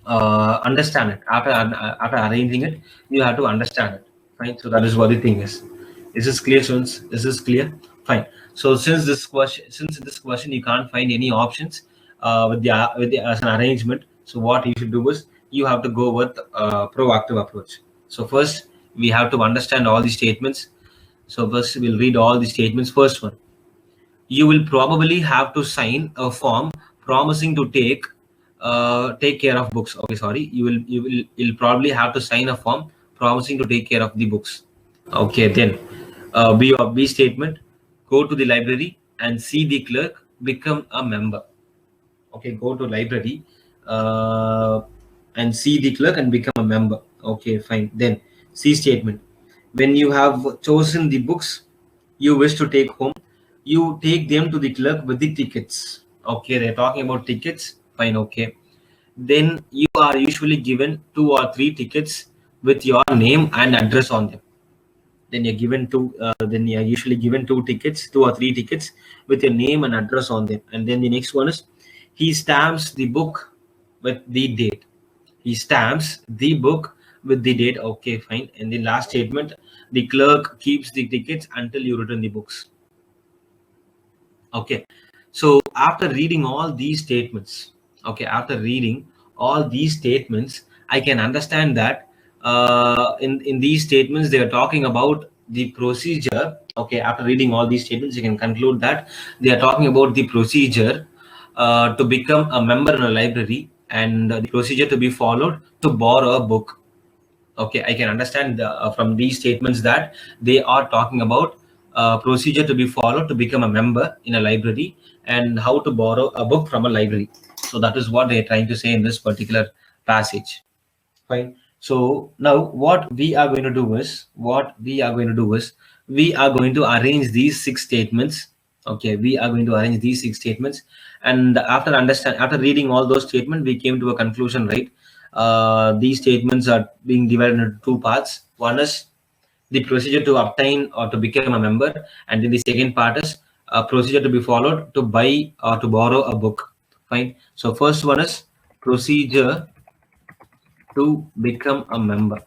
understand it. After arranging it, you have to understand it. Fine. So that is what the thing is. Is this clear, students? Is this clear? Fine. So since in this question you can't find any options with the as an arrangement, so what you should do is you have to go with proactive approach. So first we have to understand all the statements. So first we'll read all the statements. First one, you will probably have to sign a form promising to take care of books. Okay, sorry, you'll probably have to sign a form promising to take care of the books. Okay, then B statement, go to the library and see the clerk, become a member. Okay, go to library and see the clerk and become a member. Okay, fine. Then C statement, when you have chosen the books you wish to take home, you take them to the clerk with the tickets. Okay, they're talking about tickets. Fine. Okay, then you are usually given 2 or 3 tickets with your name and address on them. Then you're usually given 2 or 3 tickets with your name and address on them. And then the next one is, he stamps the book with the date. He stamps the book with the date. Okay, fine. And the last statement, the clerk keeps the tickets until you return the books. Okay, so after reading all these statements, I can understand that in these statements they are talking about the procedure. Okay, after reading all these statements, you can conclude that they are talking about the procedure to become a member in a library, and the procedure to be followed to borrow a book. Okay, I can understand from these statements that they are talking about procedure to be followed to become a member in a library and how to borrow a book from a library. So that is what they're trying to say in this particular passage. Fine. So now what we are going to do is we are going to arrange these 6 statements. Okay, we are going to arrange these 6 statements, and after reading all those statements, we came to a conclusion, right? These statements are being divided into 2 parts. One is the procedure to obtain or to become a member, and then the second part is a procedure to be followed to buy or to borrow a book. Fine. So first one is procedure to become a member.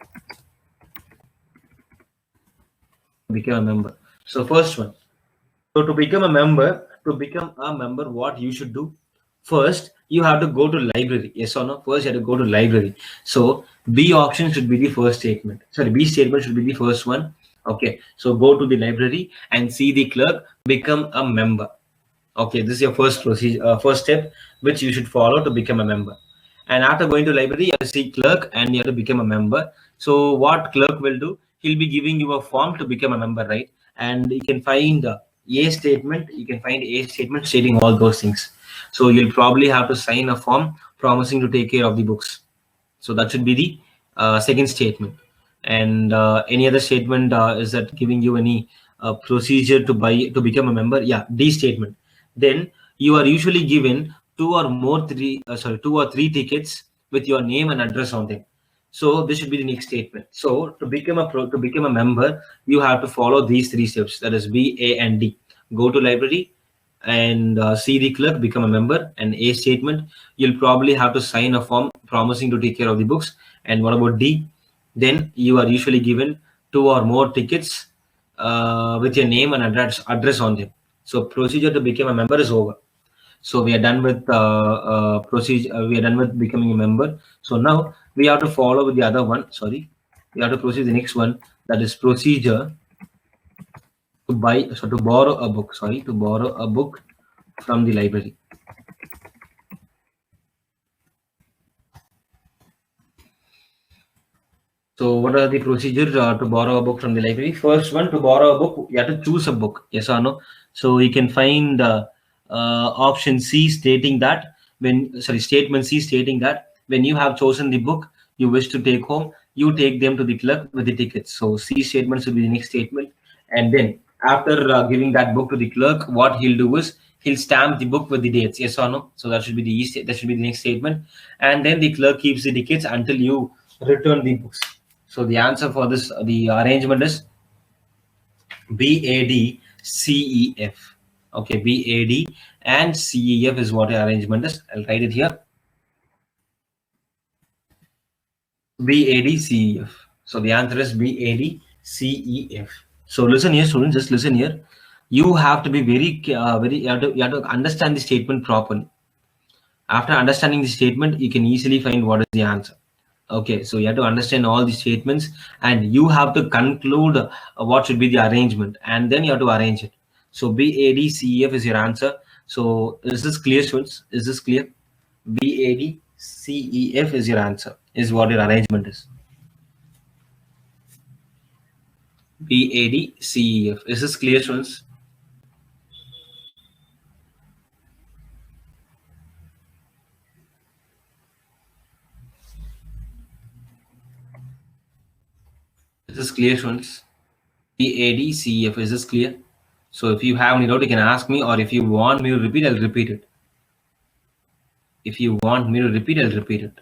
So first one, so to become a member, what you should do? First, you have to go to library. Yes or no? First, you have to go to library. So B option should be the first statement. Sorry, B statement should be the first one. Okay, so go to the library and see the clerk, become a member. Okay, this is your first procedure, first step, which you should follow to become a member. And after going to library, you have to see clerk and you have to become a member. So what clerk will do? He'll be giving you a form to become a member, right? And you can find A statement. You can find A statement stating all those things. So you'll probably have to sign a form promising to take care of the books. So that should be the second statement. And any other statement is that giving you any procedure to become a member. Yeah, D statement. Then you are usually given two or three tickets with your name and address on them. So this should be the next statement. So to become a member, you have to follow these three steps. That is B, A, and D. Go to library and see the clerk, become a member. And A statement, you'll probably have to sign a form promising to take care of the books. And what about D? Then you are usually given two or more tickets with your name and address on them. So procedure to become a member is over. So we are done with procedure. We are done with becoming a member. So now we have to follow with the other one. Sorry, we have to proceed the next one. That is procedure to borrow a book. Sorry, to borrow a book from the library. So what are the procedures to borrow a book from the library? First one, to borrow a book, you have to choose a book. Yes or no? So you can find option C stating that statement C stating that when you have chosen the book you wish to take home, you take them to the clerk with the tickets. So C statement should be the next statement. And then after giving that book to the clerk, what he'll do is he'll stamp the book with the dates. Yes or no? So that should be that should be the next statement. And then the clerk keeps the tickets until you return the books. So the answer for this, the arrangement is BADCEF. Okay, BAD and CEF is what the arrangement is. I'll write it here. BADCEF. So the answer is BADCEF. So listen here, students. Just listen here. You have to be you have to understand the statement properly. After understanding the statement, you can easily find what is the answer. Okay, so you have to understand all the statements and you have to conclude what should be the arrangement, and then you have to arrange it. So BADCEF is your answer. So is this clear, students? Is this clear? BADCEF is your answer, is what your arrangement is. BADCEF. Is this clear, students? Is this clear, students? BADCEF. Is this clear? So if you have any doubt, you can ask me, or if you want me to repeat, I'll repeat it. If you want me to repeat, I'll repeat it.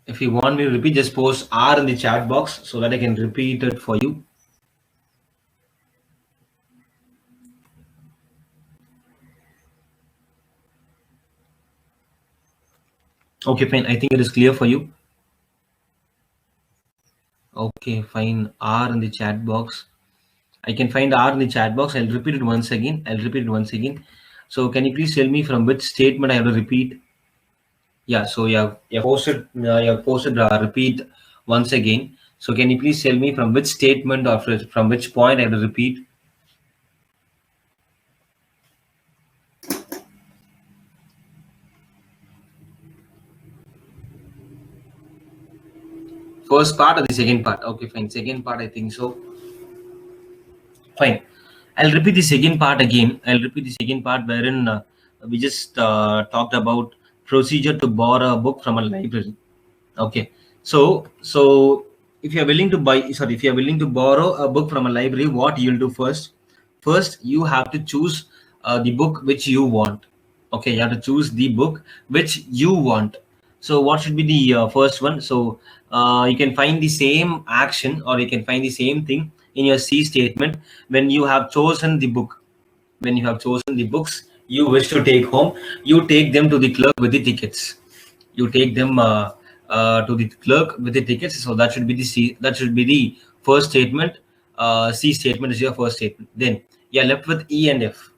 If you want me to repeat, just post R in the chat box so that I can repeat it for you. Okay, fine. I think it is clear for you. Okay, fine. R in the chat box. I can find R in the chat box. I'll repeat it once again. So can you please tell me from which statement I have to repeat? Yeah, so you have posted repeat once again. So can you please tell me from which statement or from which point I have to repeat? First part or the second part? Okay, fine. Second part, I think so. Fine. I'll repeat the second part again. I'll repeat the second part wherein we just talked about procedure to borrow a book from a library. Okay. So if you're willing to borrow a book from a library, what you'll do first? First, you have to choose the book which you want. Okay, you have to choose the book which you want. So what should be the first one? So you can find the same action, or you can find the same thing in your C statement. When you have chosen the book, when you have chosen the books you wish to take home, you take them to the clerk with the tickets. You take them to the clerk with the tickets. So that should be the C. That should be the first statement. C statement is your first statement. Then you are left with E and F.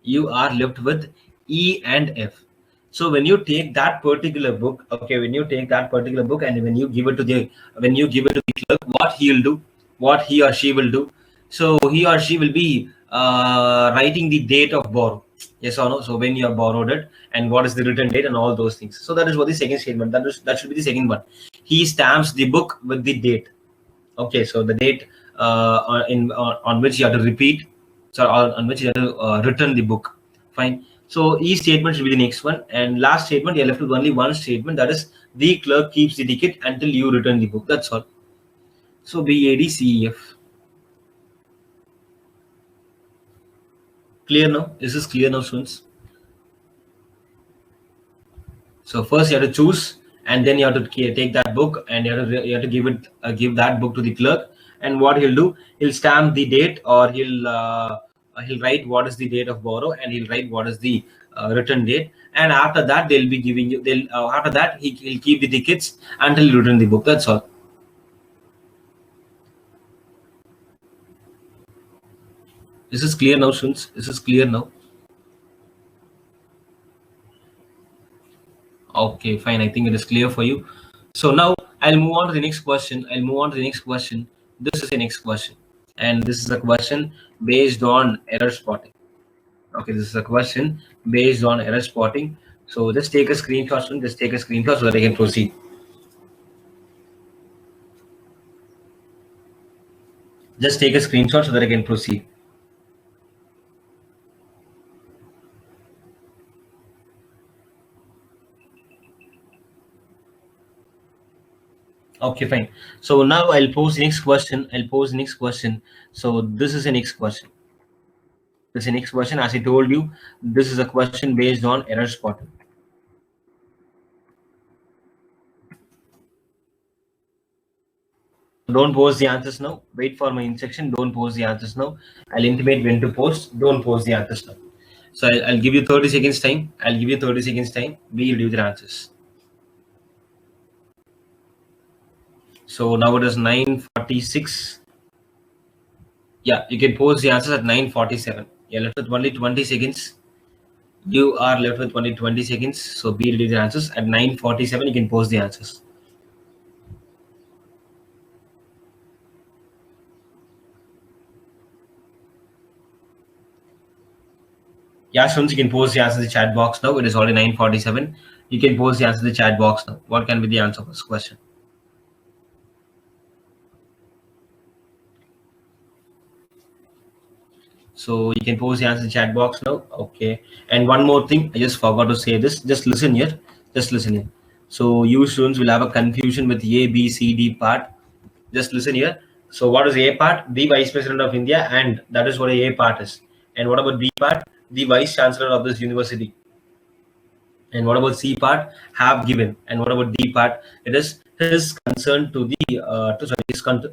You are left with E and F. So when you take that particular book, okay, when you take that particular book and when you give it to the clerk, what he'll do, what he or she will do. So he or she will be writing the date of borrow. Yes or no? So when you have borrowed it and what is the return date and all those things. So that is what the second statement. That should be the second one. He stamps the book with the date. Okay, so the date on which you have to repeat, so on which you have to return the book. Fine. So each statement should be the next one, and last statement you're left with only one statement, that is The clerk keeps the ticket until you return the book. That's all. So BADCEF. Clear now? Is this clear now, students? So first you have to choose, and then you have to take that book, and you have to give that book to the clerk. And what he'll do, he'll stamp the date, or he'll write what is the date of borrow, and he'll write what is the return date. And after that, they'll be giving you. They'll after that he'll keep the tickets until you return the book. That's all. This is clear now, students. This is clear now. Okay, fine. I think it is clear for you. So now I'll move on to the next question. This is the next question, and this is a question based on error spotting. Okay, this is a question based on error spotting. So just take a screenshot, student. Just take a screenshot so that I can proceed. Just take a screenshot so that I can proceed. Okay, fine. So now I'll pose the next question. So this is the next question. This is the next question. As I told you, this is a question based on error spotting. Don't post the answers now. Wait for my instruction. Don't post the answers now. I'll intimate when to post. Don't post the answers now. So I'll give you 30 seconds time. Be ready with your answers. So now it is 9:46. Yeah, you can post the answers at 9:47. You're left with only 20 seconds. You are left with only 20 seconds. So be ready with your answers. At 9:47, you can post the answers. Yeah, students, you can post the answer in the chat box now. It is already 9:47. You can post the answer in the chat box now. What can be the answer for this question? So you can post the answer in the chat box now. Okay. And one more thing, I just forgot to say this. Just listen here. So you students will have a confusion with A, B, C, D part. Just listen here. So what is A part? The Vice President of India, and that is what A part is. And what about B part? The Vice Chancellor of this university. And what about C part? Have given. And what about D part? It is his concern to the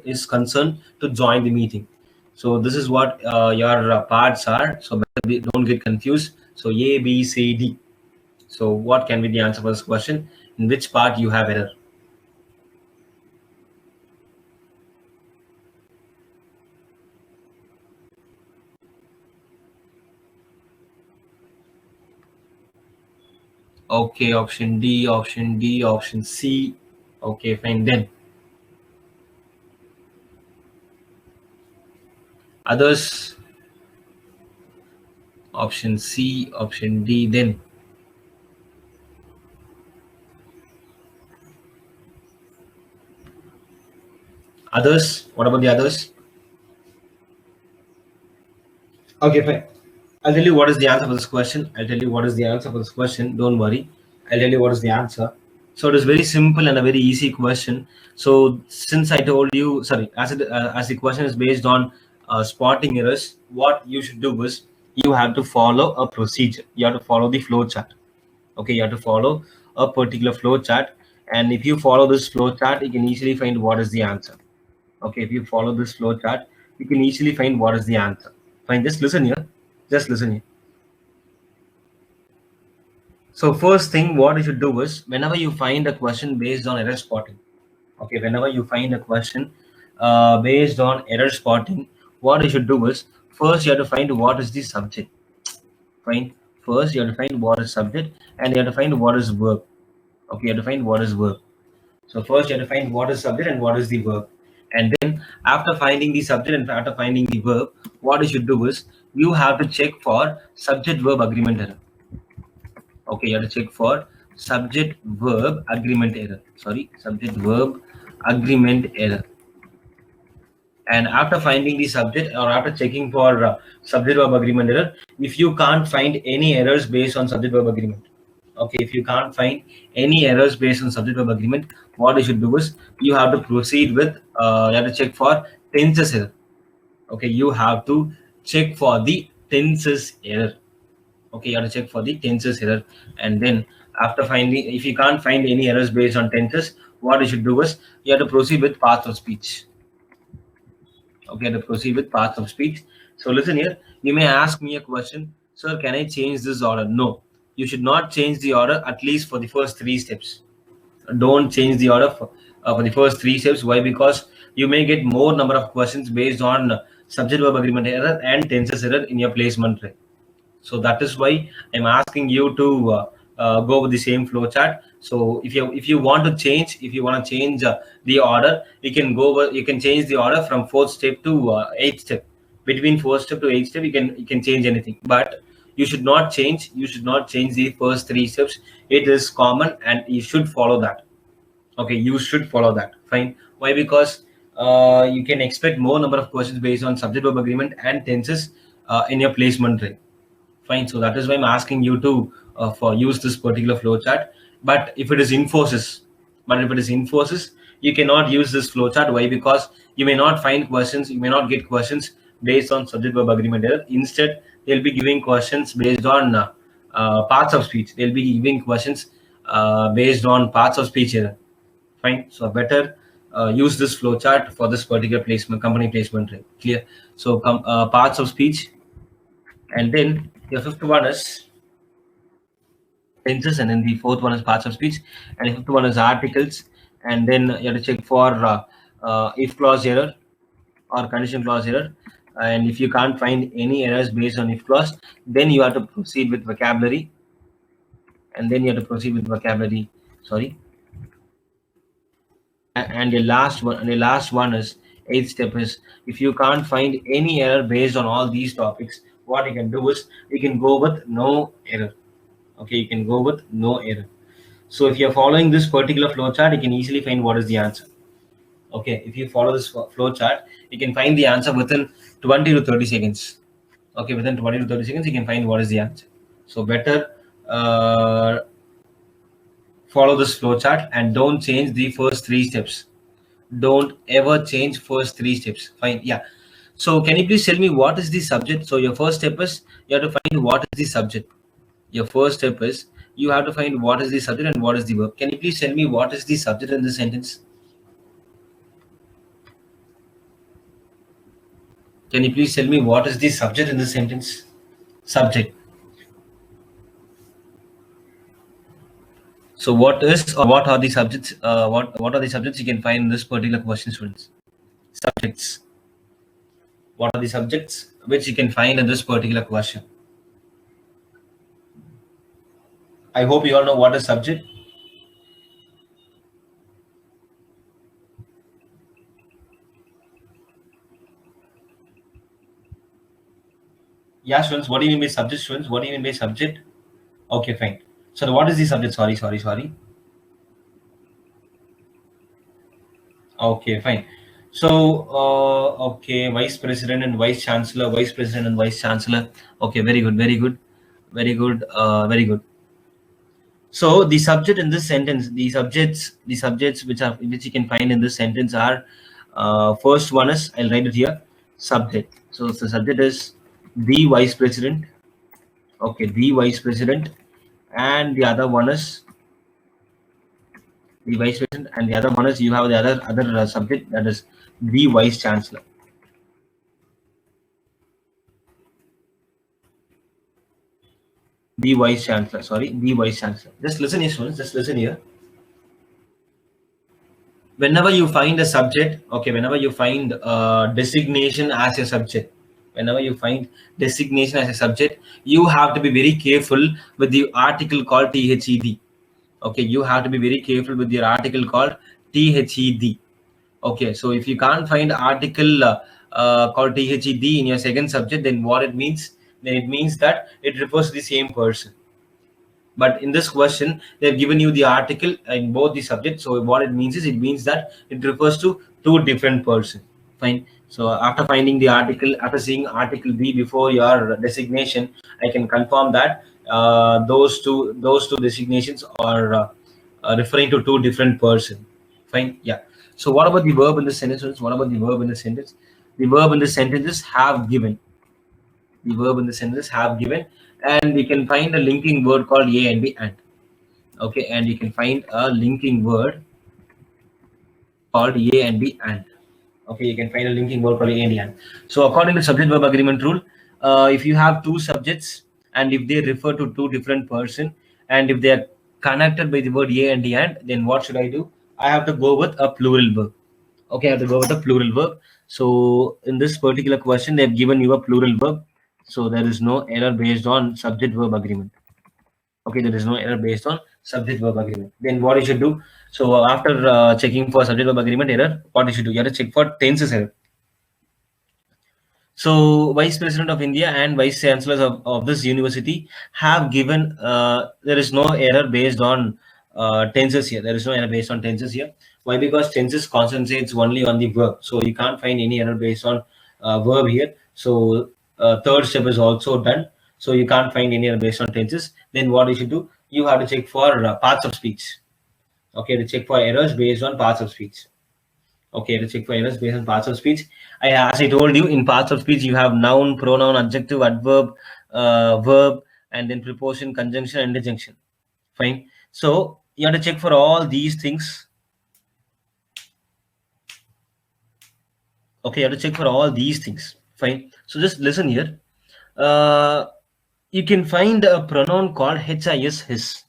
his concern to join the meeting. So this is what your parts are. So don't get confused. So A, B, C, D. So what can be the answer for this question? In which part you have error? Okay, option D, option C. Okay, fine. Then others, option C, option D. Then others. What about the others? Okay, fine. I'll tell you what is the answer for this question. Don't worry. I'll tell you what is the answer. So it is very simple and a very easy question. So since I told you, sorry, as the question is based on spotting errors, what you should do is you have to follow a procedure. You have to follow the flow chart. Okay, you have to follow a particular flow chart. And if you follow this flow chart, you can easily find what is the answer. Okay, if you follow this flow chart, you can easily find what is the answer. Fine, just listen here. So first thing, what you should do is whenever you find a question based on error spotting, okay, whenever you find a question based on error spotting, what you should do is first you have to find what is the subject. Fine. First you have to find what is subject, and you have to find what is verb. Okay, you have to find what is verb. So first you have to find what is subject and what is the verb. And then after finding the subject and after finding the verb, what you should do is you have to check for subject verb agreement error. Okay, you have to check for subject verb agreement error. And after finding the subject or after checking for subject verb agreement error, if you can't find any errors based on subject verb agreement, Okay, if you can't find any errors based on subject verb agreement, what you should do is you have to proceed with you have to check for tenses error. Okay, you have to check for the tenses error. Okay, you have to check for the tenses error, and then after finding, if you can't find any errors based on tenses, what you should do is you have to proceed with path of speech. Okay, to proceed with path of speech. So listen here, you may ask me a question, sir, can I change this order? No, you should not change the order, at least for the first three steps. Don't change the order for the first three steps. Why? Because you may get more number of questions based on subject verb agreement error and tenses error in your placement tray. So that is why I'm asking you to go with the same flow chart. So if you want to change, if you want to change the order, you can you can change the order from fourth step to eighth step. Between fourth step to eighth step, you can change anything, but you should not change the first three steps. It is common and you should follow that. Okay, you should follow that. Fine. Why? Because you can expect more number of questions based on subject verb agreement and tenses in your placement tray. Fine. So that is why I'm asking you to for use this particular flow chart. But if it is Infosys, you cannot use this flow chart. Why? Because you may not find questions, you may not get questions based on subject verb agreement error. Instead, they'll be giving questions based on parts of speech. They'll be giving questions based on parts of speech error. Fine. So better use this flow chart for this particular placement, company placement. Right? Clear. So parts of speech, and then the fifth one is tenses, and then the fourth one is parts of speech, and the fifth one is articles, and then you have to check for if clause error or condition clause error. And if you can't find any errors based on if clause, then you have to proceed with vocabulary, and then you have to proceed with vocabulary. Sorry. And the last one is eighth step is, if you can't find any error based on all these topics, what you can do is you can go with no error. Okay, you can go with no error. So if you're following this particular flow chart, you can easily find what is the answer. Okay, if you follow this flow chart, you can find the answer within 20 to 30 seconds. Okay, within 20 to 30 seconds, you can find what is the answer. So better follow this flow chart and don't change the first three steps. Don't ever change first three steps. Fine. Yeah. So can you please tell me what is the subject? So your first step is you have to find what is the subject. Your first step is you have to find what is the subject and what is the verb. Can you please tell me what is the subject in this sentence? Can you please tell me what is the subject in this sentence? Subject. So what is or what are the subjects? What are the subjects you can find in this particular question, students? Subjects. What are the subjects which you can find in this particular question? I hope you all know what is subject. Yeah, students, what do you mean by subject, students? What do you mean by subject? Okay, fine. So what is the subject? Sorry. Okay, fine. So, okay, vice president and vice chancellor, vice president and vice chancellor. Okay, very good, very good, very good, very good. So the subject in this sentence, the subjects which you can find in this sentence are, first one is, I'll write it here, subject. So the subject is the vice president. Okay, the vice president, and the other one is the vice president, and the other one is you have the other subject, that is the vice chancellor. The vice chancellor. Sorry, the vice chancellor. Just listen here, students. Just listen here. Whenever you find a subject, okay, whenever you find designation as a subject, whenever you find designation as a subject, you have to be very careful with the article called THED. Okay, you have to be very careful with your article called THED. Okay, so if you can't find article called THED in your second subject, then what it means? Then it means that it refers to the same person. But in this question, they've given you the article in both the subjects. So what it means is, it means that it refers to two different person. Fine. So after finding the article, after seeing article B before your designation, I can confirm that those two designations are referring to two different person. Fine. Yeah. So what about the verb in the sentence? What about the verb in the sentence? The verb in the sentences have given. The verb in the sentences have given, and we can find a linking word called a and b and. Okay, and you can find a linking word called a and b and. Okay, you can find a linking word called a and b and. So according to subject verb agreement rule, if you have two subjects and if they refer to two different person and if they are connected by the word a and the and, then what should I do? I have to go with a plural verb. Okay, I have to go with a plural verb. So in this particular question, they've given you a plural verb. So there is no error based on subject verb agreement. Okay, there is no error based on subject verb agreement. Then what you should do? So after checking for subject verb agreement error, what you should do? You have to check for tenses error. So Vice President of India and Vice Chancellors of this university have given there is no error based on tenses here. There is no error based on tenses here. Why? Because tenses concentrates only on the verb. So you can't find any error based on verb here. So third step is also done. So you can't find any error based on tenses. Then what you should do? You have to check for parts of speech. Okay, to check for errors based on parts of speech. Okay, to check for errors based on parts of speech. As I told you, in parts of speech, you have noun, pronoun, adjective, adverb, verb, and then preposition, conjunction, and interjunction. Fine. So you have to check for all these things. Okay, you have to check for all these things. Fine. So just listen here. You can find a pronoun called HIS, his.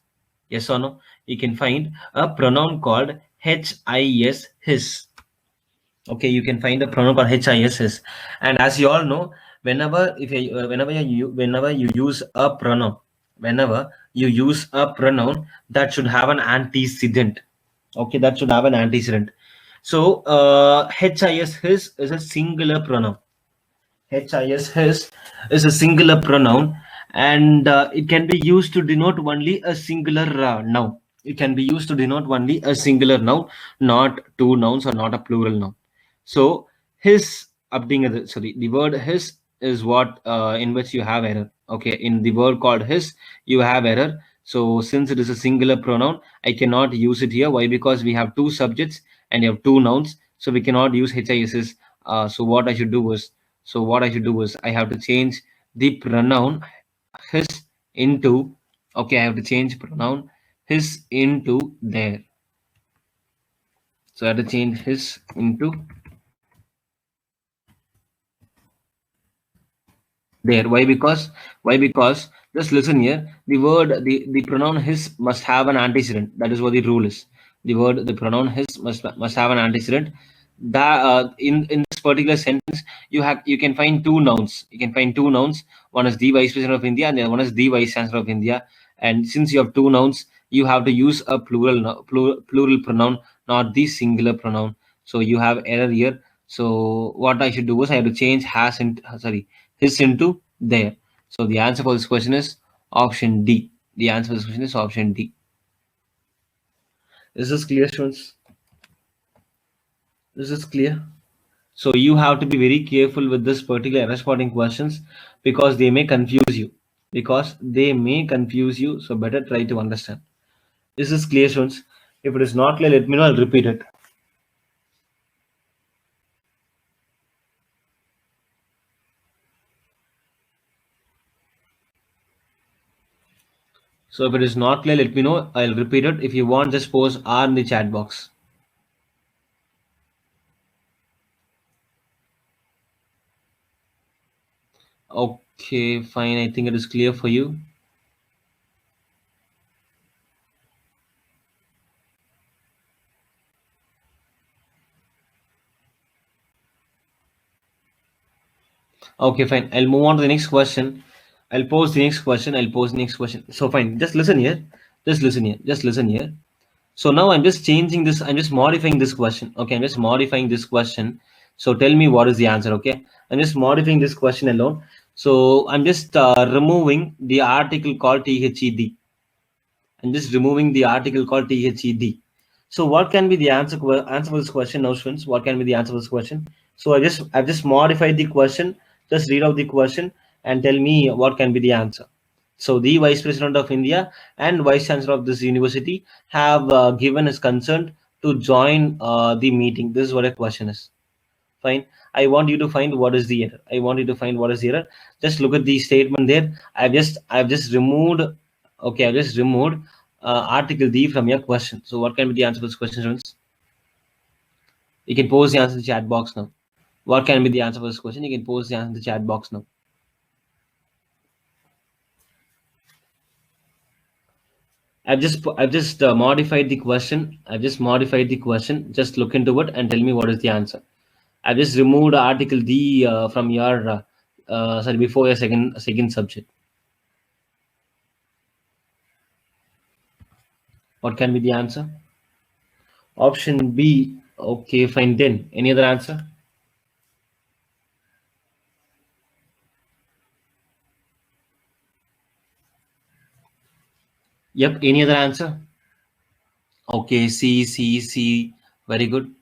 Yes or no? You can find a pronoun called HIS, his. Okay, you can find a pronoun called HIS, and as you all know, whenever you use a pronoun, whenever you use a pronoun, that should have an antecedent. Okay, that should have an antecedent. So HIS, his is a singular pronoun. HIS, his is a singular pronoun, and it can be used to denote only a singular noun. It can be used to denote only a singular noun, not two nouns or not a plural noun. So his the word his is what in which you have error. Okay, in the word called his, you have error. So since it is a singular pronoun, I cannot use it here. Why? Because we have two subjects and you have two nouns, so we cannot use HIS. So what I should do was, I have to change the pronoun his into, okay, I have to change pronoun his into there. So I have to change his into there. Why? Because just listen here. The pronoun his must have an antecedent. That is what the rule is. The pronoun his must have an antecedent. That in this particular sentence, you can find two nouns. You can find two nouns. One is the Vice President of India, and the other one is the Vice Chancellor of India. And since you have two nouns, you have to use a plural pronoun, not the singular pronoun. So you have error here. So what I should do is I have to change his into there. So the answer for this question is option D. The answer for this question is option D. Is this clear, students? Is this clear? So you have to be very careful with this particular error spotting questions because they may confuse you. So better try to understand. Is this clear, students? If it is not clear, let me know. I'll repeat it. So if it is not clear, let me know. I'll repeat it. If you want, just post R in the chat box. Okay, fine. I think it is clear for you. Okay, fine. I'll move on to the next question. I'll pose the next question. So fine. Just listen here. So now I'm just changing this. I'm just modifying this question. Okay, I'm just modifying this question. So tell me what is the answer. Okay, I'm just modifying this question alone. So I'm just removing the article called THED. I'm just removing the article called THED. So what can be the answer for this question now, students? What can be the answer for this question? So I've just modified the question. Just read out the question and tell me what can be the answer. So the Vice President of India and Vice Chancellor of this university have given his consent to join the meeting. This is what a question is. Fine. I want you to find what is the error. I want you to find what is the error. Just look at the statement there. I've just removed. Okay, I've just removed Article D from your question. So what can be the answer for this question, students? You can post the answer in the chat box now. What can be the answer for this question? You can post the answer in the chat box now. I've just modified the question. I've just modified the question. Just look into it and tell me what is the answer. I've just removed Article D from your sorry, before your second subject. What can be the answer? Option B. Okay, fine. Then any other answer? Yep. Any other answer? Okay, C. Very good.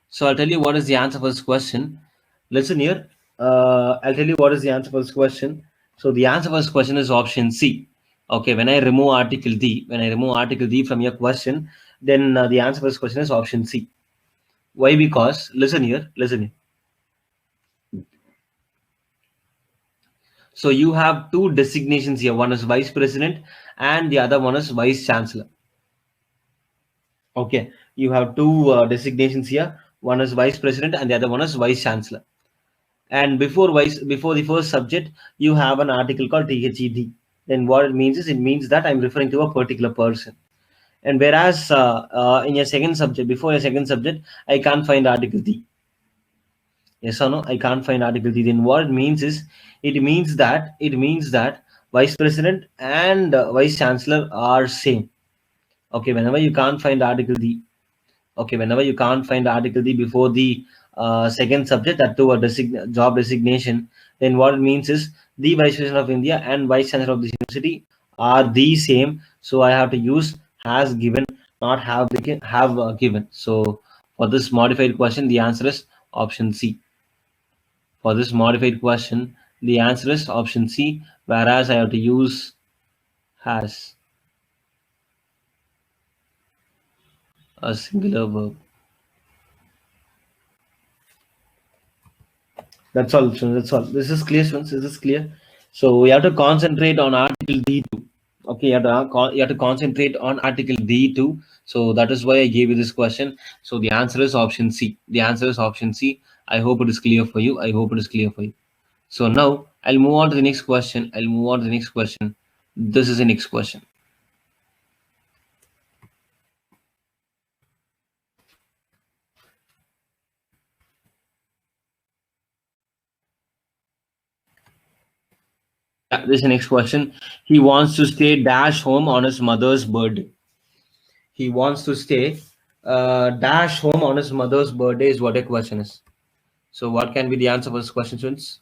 So I'll tell you what is the answer for this question. Listen here. I'll tell you what is the answer for this question. So the answer for this question is option C. Okay, when I remove Article D from your question, then the answer for this question is option C. Why? Because listen here. So you have two designations here. One is Vice President and the other one is Vice Chancellor. Okay, you have two designations here. One is Vice President and the other one is Vice Chancellor. And before the first subject, you have an article called THED. Then what it means is, it means that I'm referring to a particular person. And whereas in your second subject, before your second subject, I can't find Article D. Yes or no? I can't find Article D. Then what it means is, it means that Vice President and Vice Chancellor are same. Okay, whenever you can't find Article D, before the second subject, that to a job designation, then what it means is the Vice President of India and Vice Chancellor of this university are the same. So I have to use has given, not have given. So for this modified question, the answer is option C. For this modified question, the answer is option C, whereas I have to use has, a singular verb. That's all. That's all. This is clear, students. This is clear. So we have to concentrate on Article D2. Okay, you have to concentrate on Article D2. So that is why I gave you this question. So the answer is option C. The answer is option C. I hope it is clear for you. So now I'll move on to the next question. This is the next question. This is the next question. He wants to stay dash home on his mother's birthday. He wants to stay dash home on his mother's birthday is what a question is. So what can be the answer for this question, students?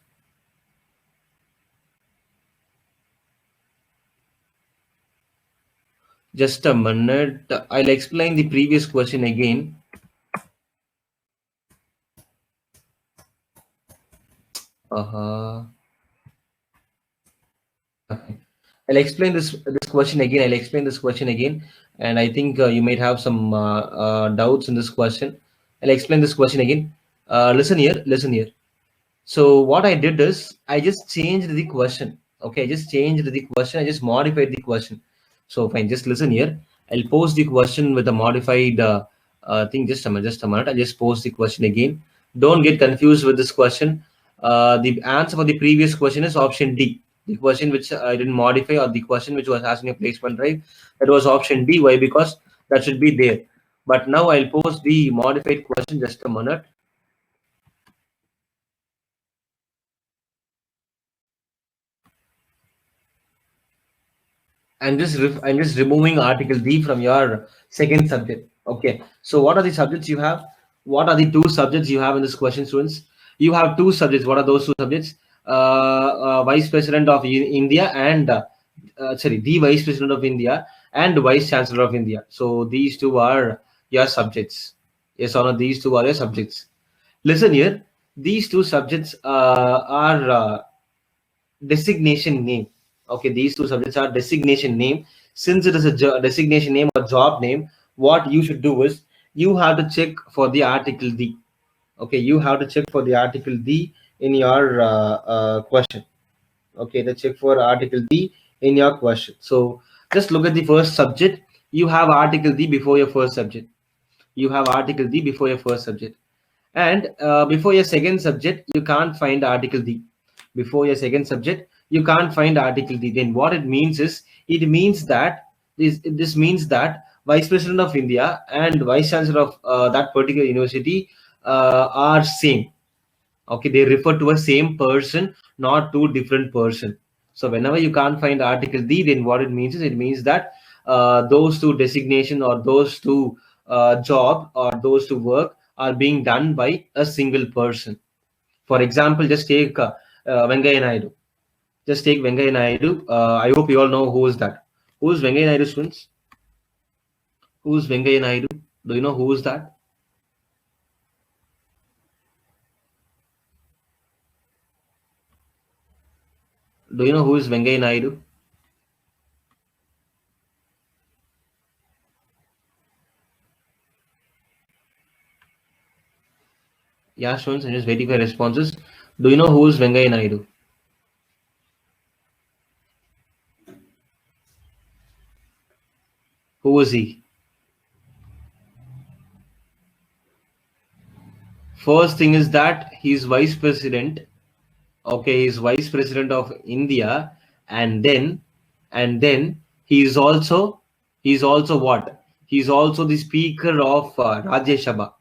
Just a minute. I'll explain the previous question again. Okay. I'll explain this question again. And I think you might have some doubts in this question. I'll explain this question again. Listen here. So what I did is, I just changed the question. Okay, I just modified the question. So fine, just listen here. I'll post the question with a modified thing. Just a minute. I'll just post the question again. Don't get confused with this question. The answer for the previous question is option D. The question which I didn't modify, or the question which was asking a placement drive, that was option D. Why? Because that should be there. But now I'll post the modified question. Just a minute. I'm just removing Article D from your second subject. Okay. So what are the subjects you have? What are the two subjects you have in this question, students? You have two subjects. What are those two subjects? Vice President of India and the Vice President of India and Vice Chancellor of India. So these two are your subjects. Yes or no? These two are your subjects. Listen here. These two subjects are designation name. Okay, these two subjects are designation name. Since it is a designation name or job name, what you should do is you have to check for the article D. Okay, you have to check for the article D in your question. Okay, the check for article D in your question. So just look at the first subject. You have article D before your first subject. You have article D before your first subject, and before your second subject you can't find article D. Before your second subject you can't find article D. Then what it means is, it means that this means that vice president of India and vice chancellor of that particular university are same. Okay, they refer to a same person, not two different person. So whenever you can't find article D, then what it means is, it means that those two designation or those two job or those two work are being done by a single person. For example, just take Venkaiah Naidu. Just take Venkaiah Naidu. I hope you all know who is that. Who is Venkaiah Naidu, students? Who is Venkaiah Naidu? Do you know who is that? Do you know who is Venkaiah Naidu? Yeah, students, I'm just waiting for responses. Do you know who is Venkaiah Naidu? Who is he? First thing is that he's vice president. Okay, he's vice president of India, and then he's also what? He's also the speaker of Rajya Sabha.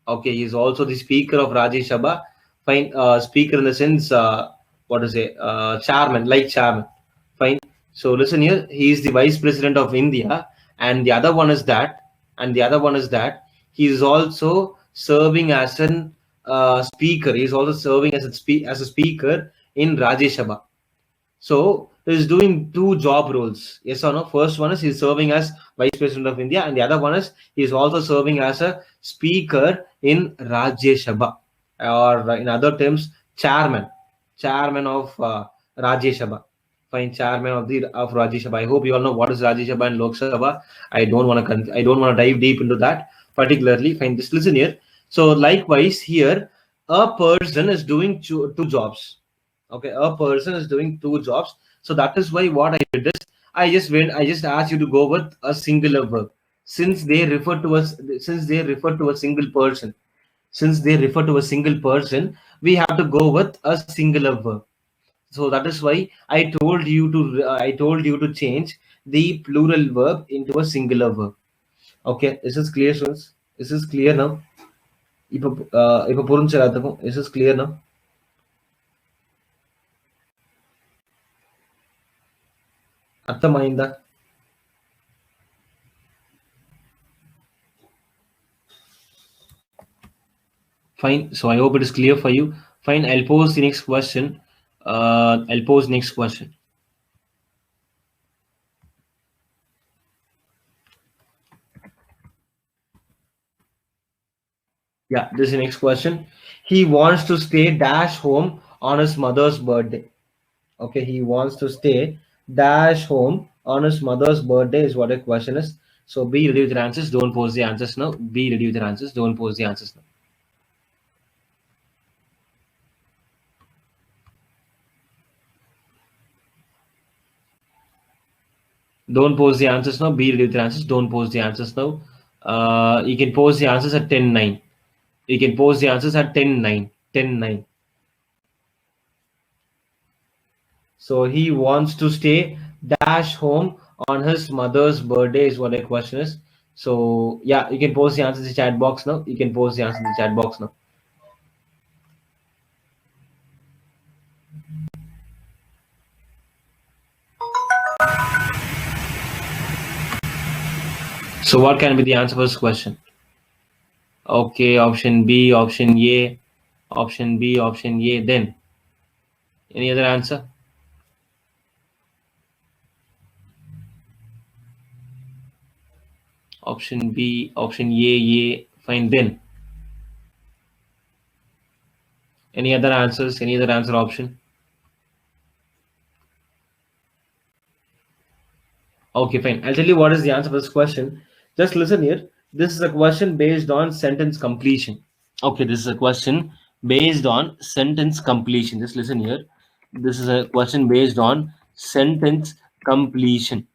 Okay, he's also the speaker of Rajya Sabha. Fine, speaker in the sense, what to say, chairman, like chairman. Fine. So listen here, he is the vice president of India, and the other one is that, he is also serving as an speaker. He is also serving as a speaker in Rajya Sabha. So he's doing two job roles. Yes or no? First one is he's serving as Vice President of India, and the other one is he's also serving as a speaker in Rajya Sabha, or in other terms, chairman of Rajya Sabha. Fine, chairman of Rajya Sabha. I hope you all know what is Rajya Sabha and Lok Sabha. I don't want to dive deep into that particularly. Fine, just listen here. So likewise here, a person is doing two jobs. Okay, a person is doing two jobs. So that is why what I did is, I just asked you to go with a singular verb. Since they refer to a single person, we have to go with a singular verb. So that is why I told you to change the plural verb into a singular verb. Okay, is this clear, students? Is this clear now? இப்போ புரிஞ்சு எல்லாத்துக்கும்? Is this clear now? అర్థమైందా? Fine. So I hope it is clear for you. Fine. I'll pose the next question. Yeah, this is the next question. He wants to stay dash home on his mother's birthday. Okay, he wants to stay dash home on his mother's birthday is what the question is. So be ready with your answers. Don't pose the answers now. Be ready with your answers. Don't pose the answers now. Don't pose the answers now. Be ready with your answers. Don't pose the answers now. You can pose the answers at 10:09. You can pose the answers at 10:09. 10:09. So he wants to stay dash home on his mother's birthday is what the question is. So yeah, you can post the answer in the chat box now. You can post the answer in the chat box now. So what can be the answer for this question? Okay, option B, option A, option B, option A. Then any other answer? Option B, option A. Fine. Then any other answers? Any other answer option? Okay, fine. I'll tell you what is the answer for this question. Just listen here. This is a question based on sentence completion. Okay, this is a question based on sentence completion. Just listen here. This is a question based on sentence completion.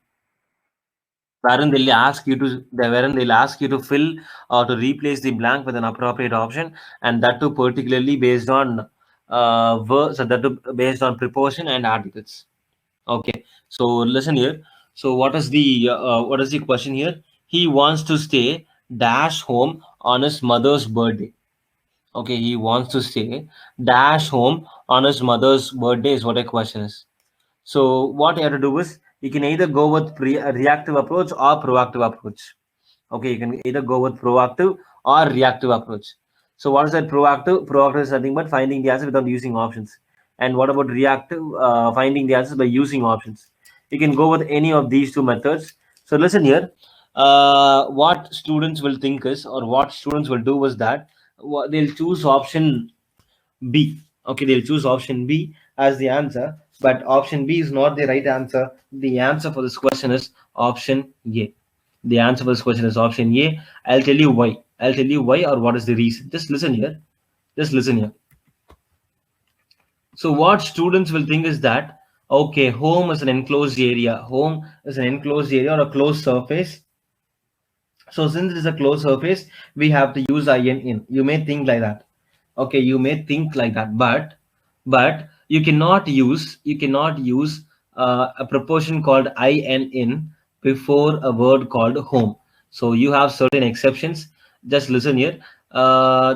Wherein they'll ask you to fill or to replace the blank with an appropriate option, and that too particularly based on so that too based on preposition and articles. Okay, so listen here. So what is the question here? He wants to stay dash home on his mother's birthday. Okay, he wants to stay dash home on his mother's birthday is what a question is. So what you have to do is you can either go with a reactive approach or proactive approach. Okay, you can either go with proactive or reactive approach. So what is that proactive? Proactive is nothing but finding the answer without using options. And what about reactive? Finding the answers by using options. You can go with any of these two methods. So listen here. What students will think is, or what students will do is that they'll choose option B. Okay, they'll choose option B as the answer, but option B is not the right answer. The answer for this question is option A. The answer for this question is option A. I'll tell you why. I'll tell you why or what is the reason. Just listen here. Just listen here. So what students will think is that okay, home is an enclosed area. Home is an enclosed area or a closed surface. So since it is a closed surface, we have to use in. You may think like that. Okay, you may think like that, but you cannot use a proportion called in before a word called home. So you have certain exceptions. Just listen here.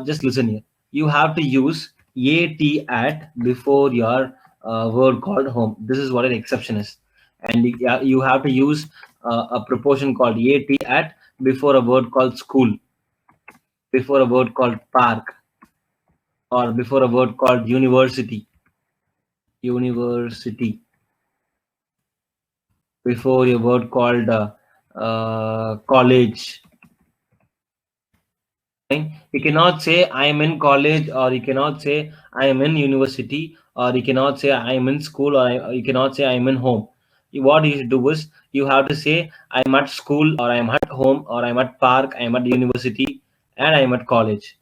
Just listen here. You have to use at before your word called home. This is what an exception is, and you have to use a proportion called at before a word called school, before a word called park, or before a word called university, before a word called college. Fine. You cannot say I am in college, or you cannot say I am in university, or you cannot say I am in school, or you cannot say I am in home. What you should do is you have to say I am at school, or I am at home, or I am at park, I am at university, and I am at college.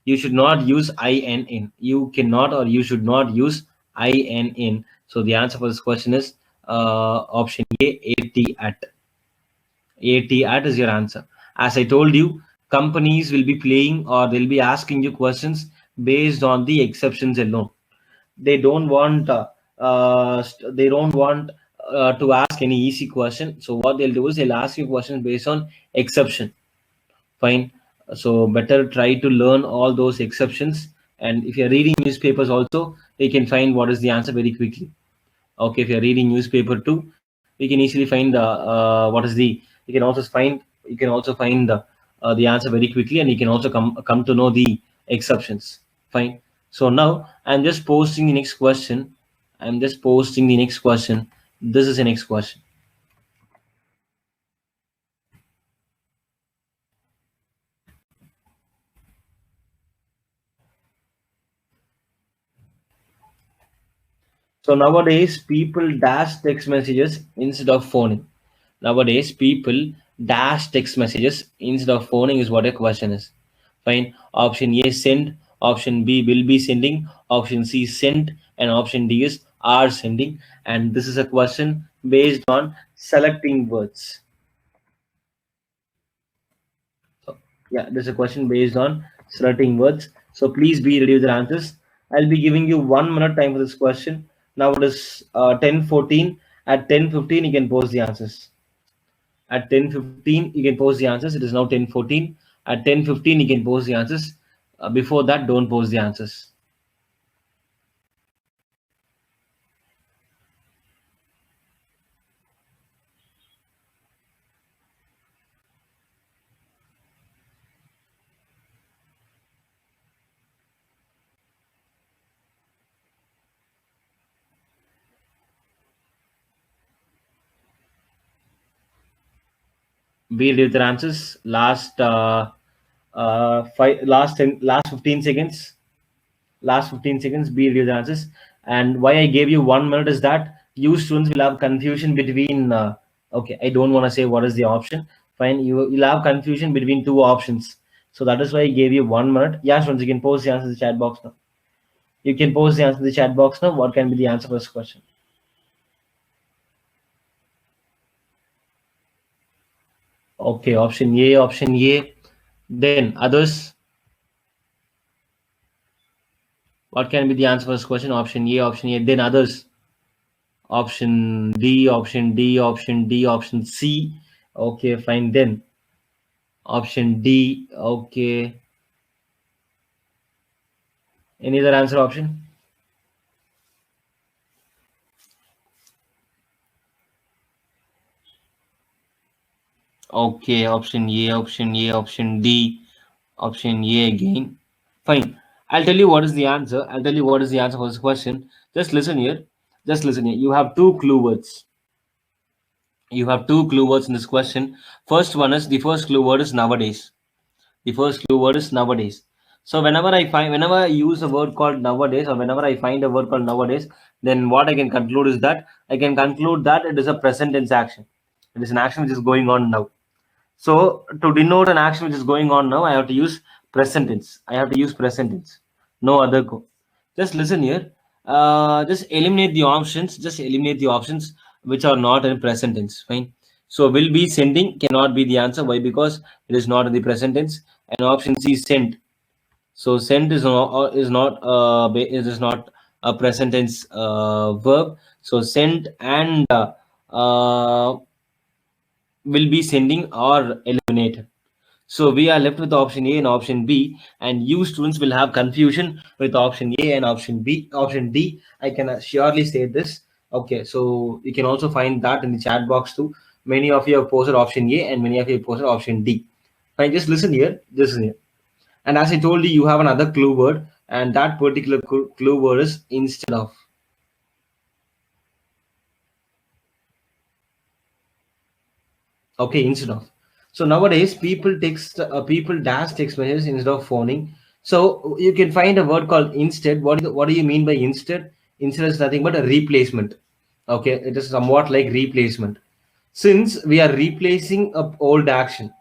You should not use in. You cannot or you should not use in. So the answer for this question is option A, at. At is your answer. As I told you, companies will be playing or they'll be asking you questions based on the exceptions alone. They don't want they don't want to ask any easy question. So what they'll do is they'll ask you questions based on exception. Fine. So better try to learn all those exceptions. And if you're reading newspapers also, you can find what is the answer very quickly. Okay, if you're reading newspaper too, you can easily find what is the. You can also find the answer very quickly, and you can also come to know the exceptions. Fine. So now I'm just posting the next question. I'm just posting the next question. This is the next question. So nowadays, people dash text messages instead of phoning. Nowadays, people dash text messages instead of phoning is what a question is. Fine. Option A, send. Option B, will be sending. Option C, sent. And option D is are sending. And this is a question based on selecting words. So, yeah, this is a question based on selecting words. So please be ready with your answers. I'll be giving you 1 minute time for this question. Now it is 10:14. At 10:15, you can post the answers. At 10:15, you can post the answers. It is now 10:14. At 10:15, you can post the answers. Before that, don't post the answers. Be ready with your answers. Last 15 seconds. Last 15 seconds. Be ready with your answers. And why I gave you 1 minute is that you students will have confusion between Okay, I don't want to say what is the option. Fine, you'll have confusion between two options. So that is why I gave you 1 minute. Yes, once you can post the answer in the chat box now. You can post the answer in the chat box now. What can be the answer for this question? Okay, option A, option A. Then others. What can be the answer for this question? Option A, option A. Then others. Option D, option D, option D, option C. Okay, fine. Then option D. Okay. Any other answer option? Okay, option A, option A, option D, option A again. Fine. I'll tell you what is the answer. I'll tell you what is the answer for this question. Just listen here. Just listen here. You have two clue words. You have two clue words in this question. First one is the first clue word is nowadays. The first clue word is nowadays. So whenever I use a word called nowadays, or whenever I find a word called nowadays, then what I can conclude is that I can conclude that it is a present tense action. It is an action which is going on now. So to denote an action which is going on now, I have to use present tense. I have to use present tense. No other go. Just listen here. Just eliminate the options. Just eliminate the options which are not in present tense. Fine. So will be sending cannot be the answer. Why? Because it is not in the present tense. And option C sent. So sent is not a present tense verb. So sent and will be sending or eliminated. So we are left with option A and option B, and you students will have confusion with option A and option B. Option D, I can surely say this. Okay, so you can also find that in the chat box too. Many of you have posted option A and many of you have posted option D. Fine, just listen here. Just listen here. And as I told you, you have another clue word, and that particular clue word is instead of. Okay, instead of. So nowadays people dash text messages instead of phoning. So you can find a word called instead. What do you mean by instead? Instead is nothing but a replacement. Okay, it is somewhat like replacement. Since we are replacing a old action,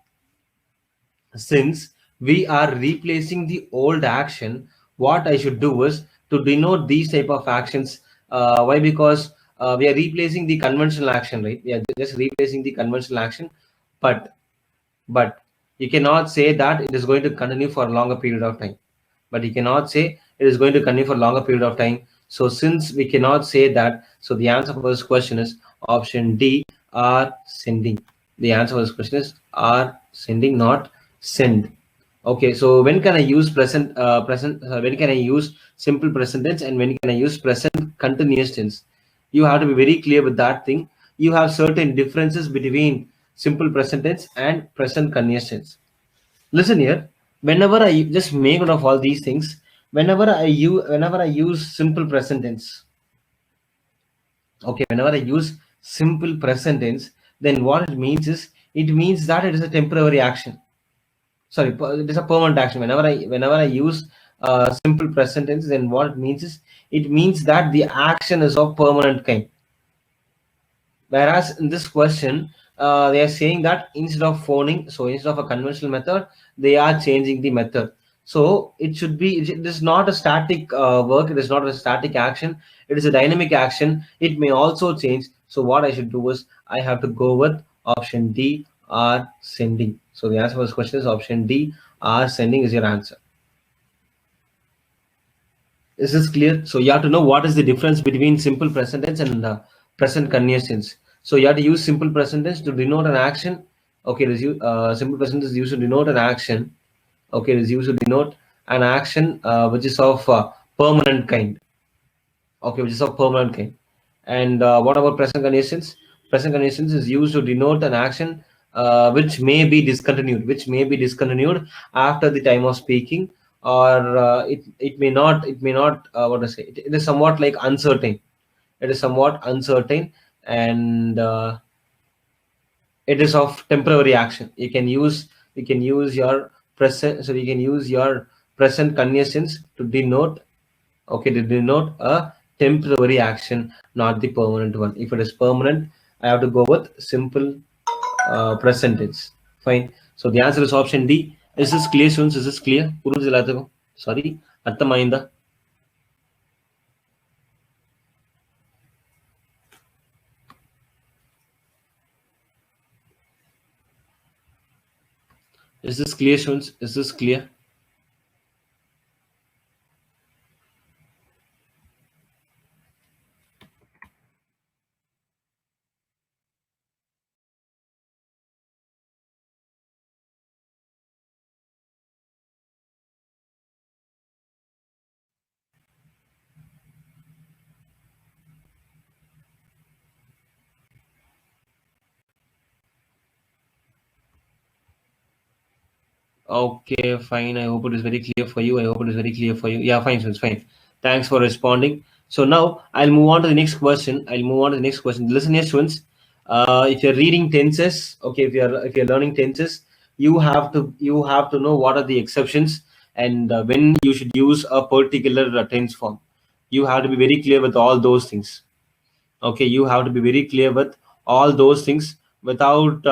since we are replacing the old action, what I should do is to denote these type of actions. Why? Because we are replacing the conventional action, right? We are just replacing the conventional action, but but you cannot say that it is going to continue for a longer period of time. But you cannot say it is going to continue for a longer period of time. So since we cannot say that, so the answer for this question is option D, are sending. The answer for this question is are sending, not send. Okay, so when can I use when can I use simple present tense, and when can I use present continuous tense? You have to be very clear with that thing. You have certain differences between simple present tense and present continuous tense. Listen here. Whenever I just make note of all these things, whenever I use simple present tense, okay, whenever I use simple present tense, then what it means is it means that it is a temporary action. Sorry, it is a permanent action. Whenever I use simple present tense, then what it means is it means that the action is of permanent kind. Whereas in this question, they are saying that instead of phoning, so instead of a conventional method, they are changing the method. So it should be, it is not a static work, it is not a static action, it is a dynamic action. It may also change. So what I should do is I have to go with option D, are sending. So the answer for this question is option D, are sending is your answer. Is this clear? So you have to know what is the difference between simple present tense and present continuous tense. So you have to use simple present tense to denote an action. Okay, simple present tense is used to denote an action. Okay, it is used to denote an action which is of permanent kind. Okay, which is of permanent kind. And what about present continuous tense? Present continuous tense is used to denote an action which may be discontinued, after the time of speaking, or it may not, what to say, it is somewhat like uncertain. It is somewhat uncertain, and it is of temporary action. You can use your present, so you can use your present continuous tense to denote, okay, to denote a temporary action, not the permanent one. If it is permanent, I have to go with simple present tense. Fine. So the answer is option D. Is this clear, students? Is this clear? புரிஞ்சு எல்லாத்துக்கும்? Sorry, அர்த்தமாயிருந்தா? Is this clear, students? Is this clear? Okay, fine. I hope it is very clear for you. I hope it is very clear for you. Yeah, fine, students, fine. Thanks for responding. So now I'll move on to the next question. I'll move on to the next question. Listen here, students. If you're reading tenses, okay, if you're learning tenses, you have to know what are the exceptions and when you should use a particular tense form. You have to be very clear with all those things. Okay, you have to be very clear with all those things. Without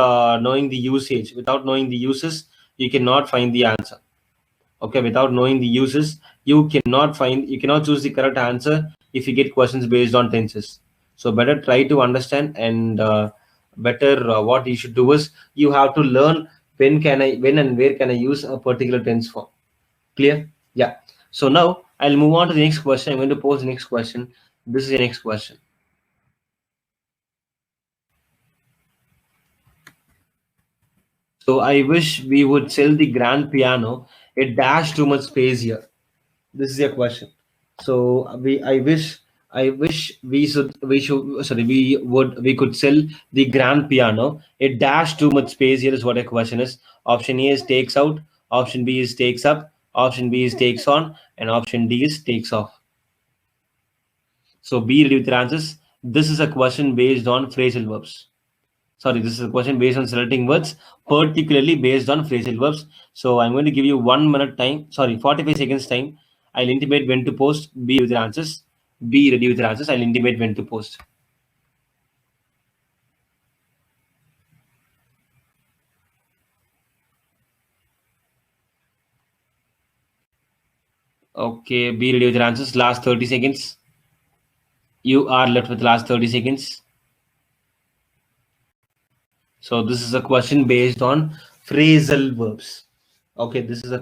knowing the usage, without knowing the uses, you cannot find the answer. Okay, without knowing the uses, you cannot choose the correct answer if you get questions based on tenses. So better try to understand, and better what you should do is you have to learn when and where can I use a particular tense form. Clear? Yeah. So now I'll move on to the next question. I'm going to pose the next question. This is the next question. So I wish we would sell the grand piano. It dash too much space here. This is a question. So I wish we could sell the grand piano. It dash too much space here is what a question is. Option A is takes out. Option B is takes up. Option B is takes on, and option D is takes off. So be ready with your answers. This is a question based on phrasal verbs. Sorry, this is a question based on selecting words, particularly based on phrasal verbs. So I'm going to give you 1 minute time, sorry, 45 seconds time. I'll intimate when to post. Be with your answers. Be ready with your answers. I'll intimate when to post. Okay, be ready with your answers. Last 30 seconds. You are left with last 30 seconds. So this is a question based on phrasal verbs. Okay, this is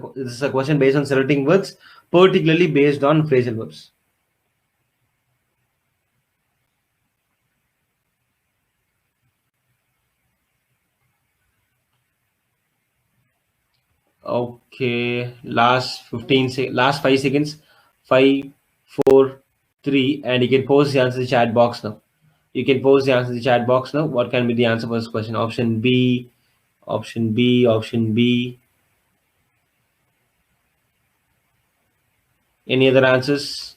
a question based on selecting words, particularly based on phrasal verbs. Okay, last 5 seconds. 5, 4, 3, and you can post the answer in the chat box now. You can post the answer in the chat box now. What can be the answer for this question? Option B, option B, option B. Any other answers?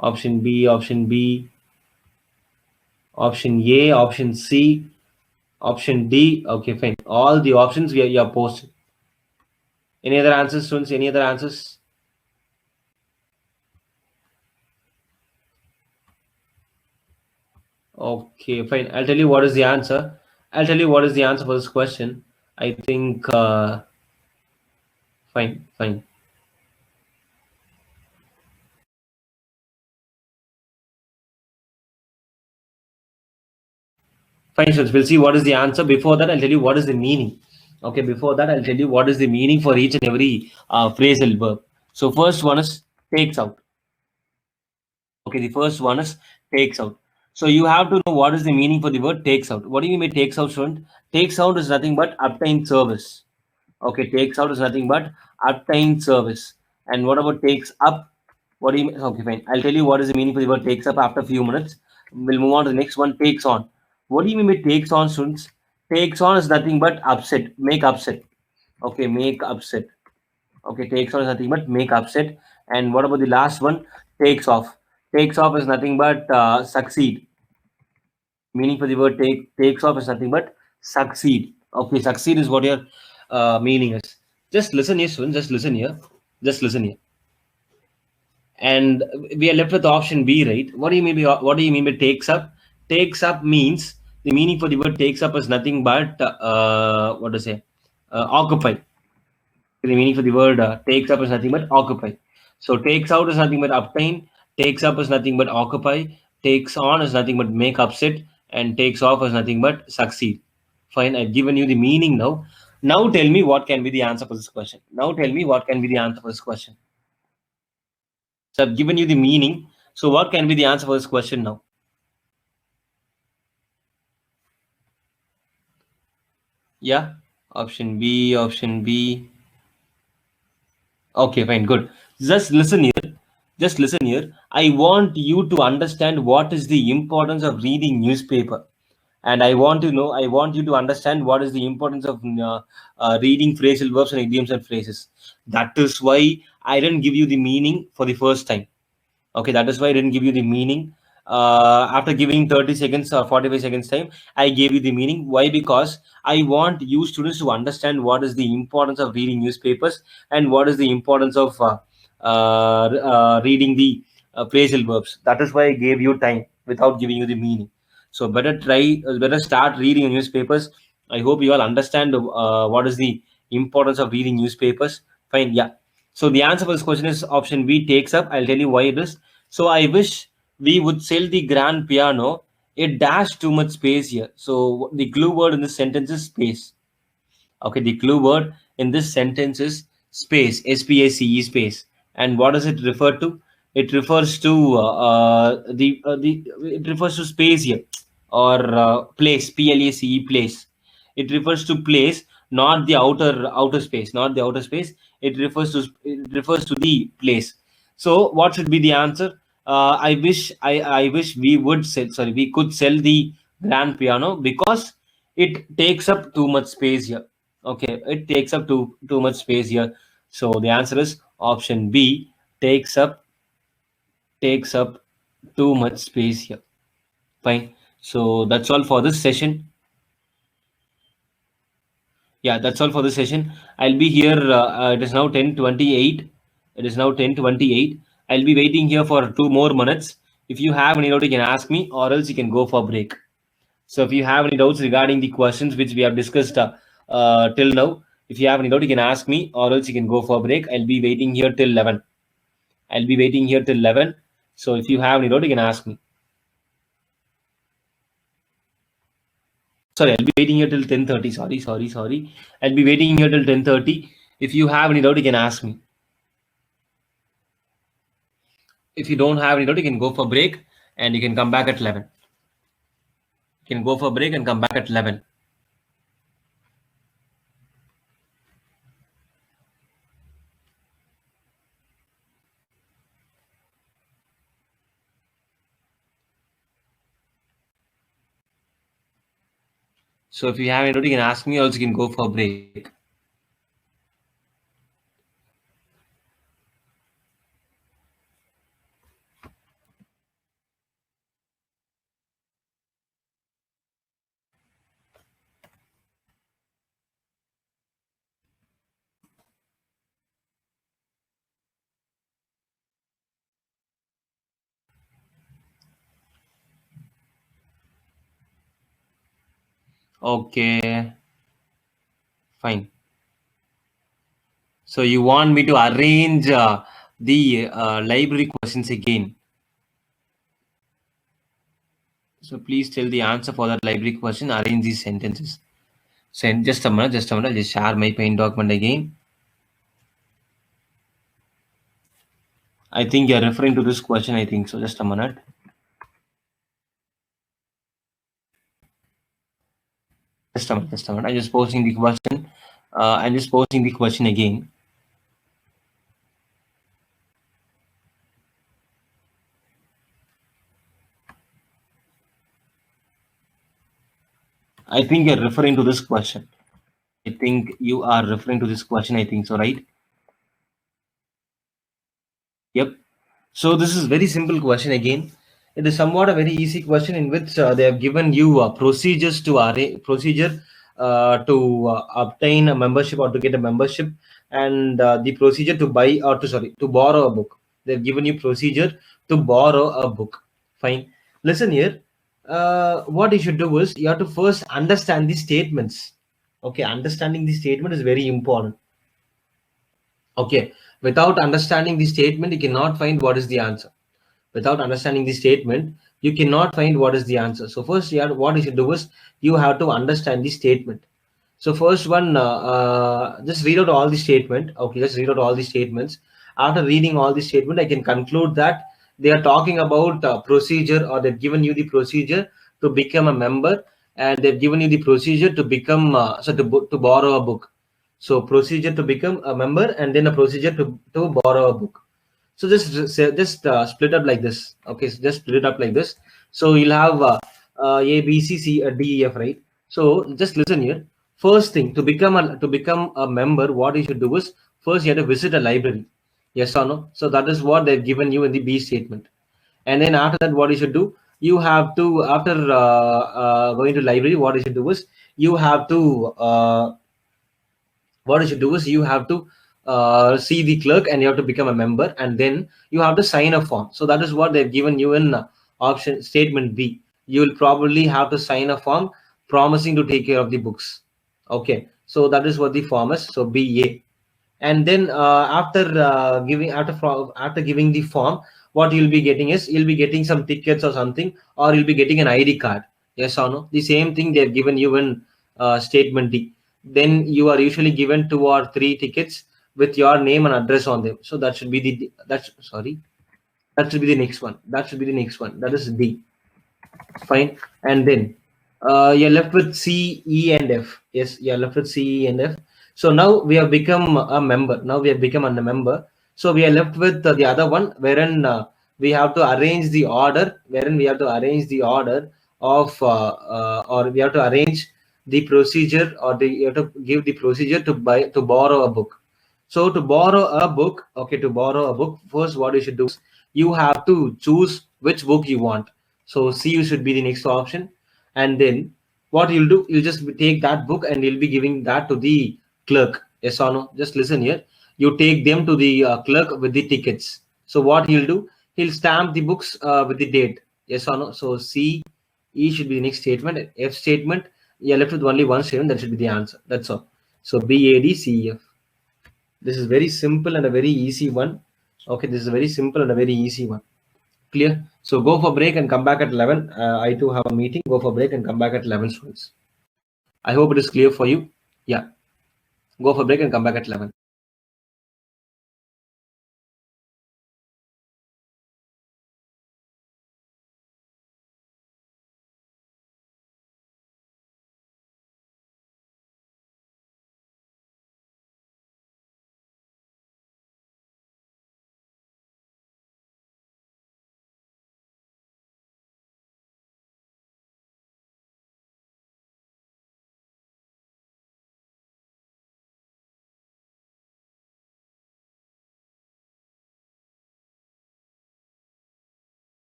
Option B, option B, option A, option C, option D. Okay, fine. All the options you are posting. Any other answers, students? Any other answers? Okay, fine. I'll tell you what is the answer. I'll tell you what is the answer for this question. I think, fine, fine. Fine, so we'll see what is the answer. Before that, I'll tell you what is the meaning. Okay, before that, I'll tell you what is the meaning for each and every phrasal verb. So first one is takes out. Okay, the first one is takes out. So you have to know what is the meaning for the word takes out. What do you mean by takes out, student? Takes out is nothing but obtained service. Okay, takes out is nothing but obtained service. And what about takes up? What do you mean? Okay, fine. I'll tell you what is the meaning for the word takes up after a few minutes. We'll move on to the next one, takes on. What do you mean by takes on, students? Takes on is nothing but upset, make upset. Okay, make upset. Okay, takes on is nothing but make upset. And what about the last one? Takes off. Takes off is nothing but succeed. Meaning for the word takes off is nothing but succeed. Okay, succeed is what your meaning is. Just listen here, students. Just listen here. Just listen here. And we are left with option B, right? What do you mean by takes up? Takes up means The meaning for the word takes up is nothing but what to say? Occupy. The meaning for the word takes up is nothing but occupy. So takes out is nothing but obtain, takes up is nothing but occupy, takes on is nothing but make upset, and takes off is nothing but succeed. Fine, I've given you the meaning now. Now tell me what can be the answer for this question. Now tell me what can be the answer for this question. So I've given you the meaning. So what can be the answer for this question now? Yeah, option B, option B. Okay, fine, good. Just listen here. Just listen here. I want you to understand what is the importance of reading newspaper, and I want to know. I want you to understand what is the importance of reading phrasal verbs and idioms and phrases. That is why I didn't give you the meaning for the first time. Okay, that is why I didn't give you the meaning. After giving 30 seconds or 45 seconds time, I gave you the meaning. Why? Because I want you students to understand what is the importance of reading newspapers and what is the importance of reading the phrasal verbs. That is why I gave you time without giving you the meaning. So better start reading newspapers. I hope you all understand what is the importance of reading newspapers. Fine, yeah. So the answer for this question is option B, takes up. I'll tell you why it is. So I wish we would sell the grand piano. It dash too much space here. So the clue word in this sentence is space. Okay, the clue word in this sentence is space, SPACE, space. And what does it refer to? It refers to the it refers to space here, or place, PLACE, place. It refers to place, not the outer space, not the outer space. It refers to the place. So what should be the answer? I wish we would sell. Sorry, we could sell the grand piano because it takes up too much space here. Okay, it takes up too much space here. So the answer is option B, takes up too much space here. Fine. So that's all for this session. Yeah, that's all for this session. I'll be here. It is now 10:28. It is now 10:28. I'll be waiting here for 2 more minutes. If you have any doubt, you can ask me, or else you can go for break. So if you have any doubts regarding the questions which we have discussed till now, if you have any doubt, you can ask me, or else you can go for break. I'll be waiting here till 11. I'll be waiting here till 11. So if you have any doubt, you can ask me. Sorry, I'll be waiting here till 10:30. Sorry. I'll be waiting here till 10:30. If you have any doubt, you can ask me. If you don't have any doubt, you can go for break and you can come back at 11. You can go for break and come back at 11. So if you have any doubt, you can ask me, or else you can go for break. Okay, fine. So you want me to arrange the library questions again. So please tell the answer for that library question. Arrange these sentences. So just a minute. I'll just share my Paint document again. I think you're referring to this question. I think so. Just a minute. Just a minute. I'm just posting the question. I'm just posting the question again. I think you're referring to this question. I think you are referring to this question. I think so, right? Yep. So this is very simple question again. It is somewhat a very easy question in which they have given you procedures to procedure to obtain a membership or to get a membership, and the procedure to buy or to borrow a book. They've given you procedure to borrow a book. Fine. Listen here. what you should do is you have to first understand the statements. Okay, understanding the statement is very important. Okay, without understanding the statement, you cannot find what is the answer. Without understanding the statement, you cannot find what is the answer. So first, what you should do is you have to understand the statement. So first one, just read out all the statement. Okay, just read out all the statements. After reading all the statement, I can conclude that they are talking about procedure, or they've given you the procedure to become a member, and they've given you the procedure to become to borrow a book. So procedure to become a member, and then a procedure to borrow a book. So just split up like this. Okay, so just split it up like this. So you'll have A, B, C, C, D, E, F, right? So just listen here. First thing, to become a member, what you should do is first you have to visit a library. Yes or no? So that is what they've given you in the B statement. And then after that, what you should do, you have to, after going to library, what you should do is you have to what you should do is you have to see the clerk, and you have to become a member, and then you have to sign a form. So that is what they've given you in option statement B. You will probably have to sign a form promising to take care of the books. Okay, so that is what the form is. So BA. And then after giving the form, what you'll be getting is you'll be getting some tickets or something, or you'll be getting an ID card. Yes or no? The same thing they've given you in statement D. Then you are usually given 2 or 3 tickets with your name and address on them. So that should be that should be the next one. That is D. Fine. And then you're left with C, E, and F. Yes, you're left with C, E, and F. So now we have become a member. So we are left with the other one, wherein we have to arrange the order, or we have to arrange the procedure, or you have to give the procedure to borrow a book. So to borrow a book, first what you should do is you have to choose which book you want. So C should be the next option. And then what you'll do, you'll just take that book and you'll be giving that to the clerk. Yes or no? Just listen here. You take them to the clerk with the tickets. So what he'll do, he'll stamp the books with the date. Yes or no? So C, E should be the next statement. F statement, you're left with only one statement. That should be the answer. That's all. So B, A, D, C, E, F. This is very simple and a very easy one. Okay, this is a very simple and a very easy one. Clear? So go for break and come back at 11. I too have a meeting. Go for break and come back at 11, students. I hope it is clear for you. Yeah. Go for break and come back at 11.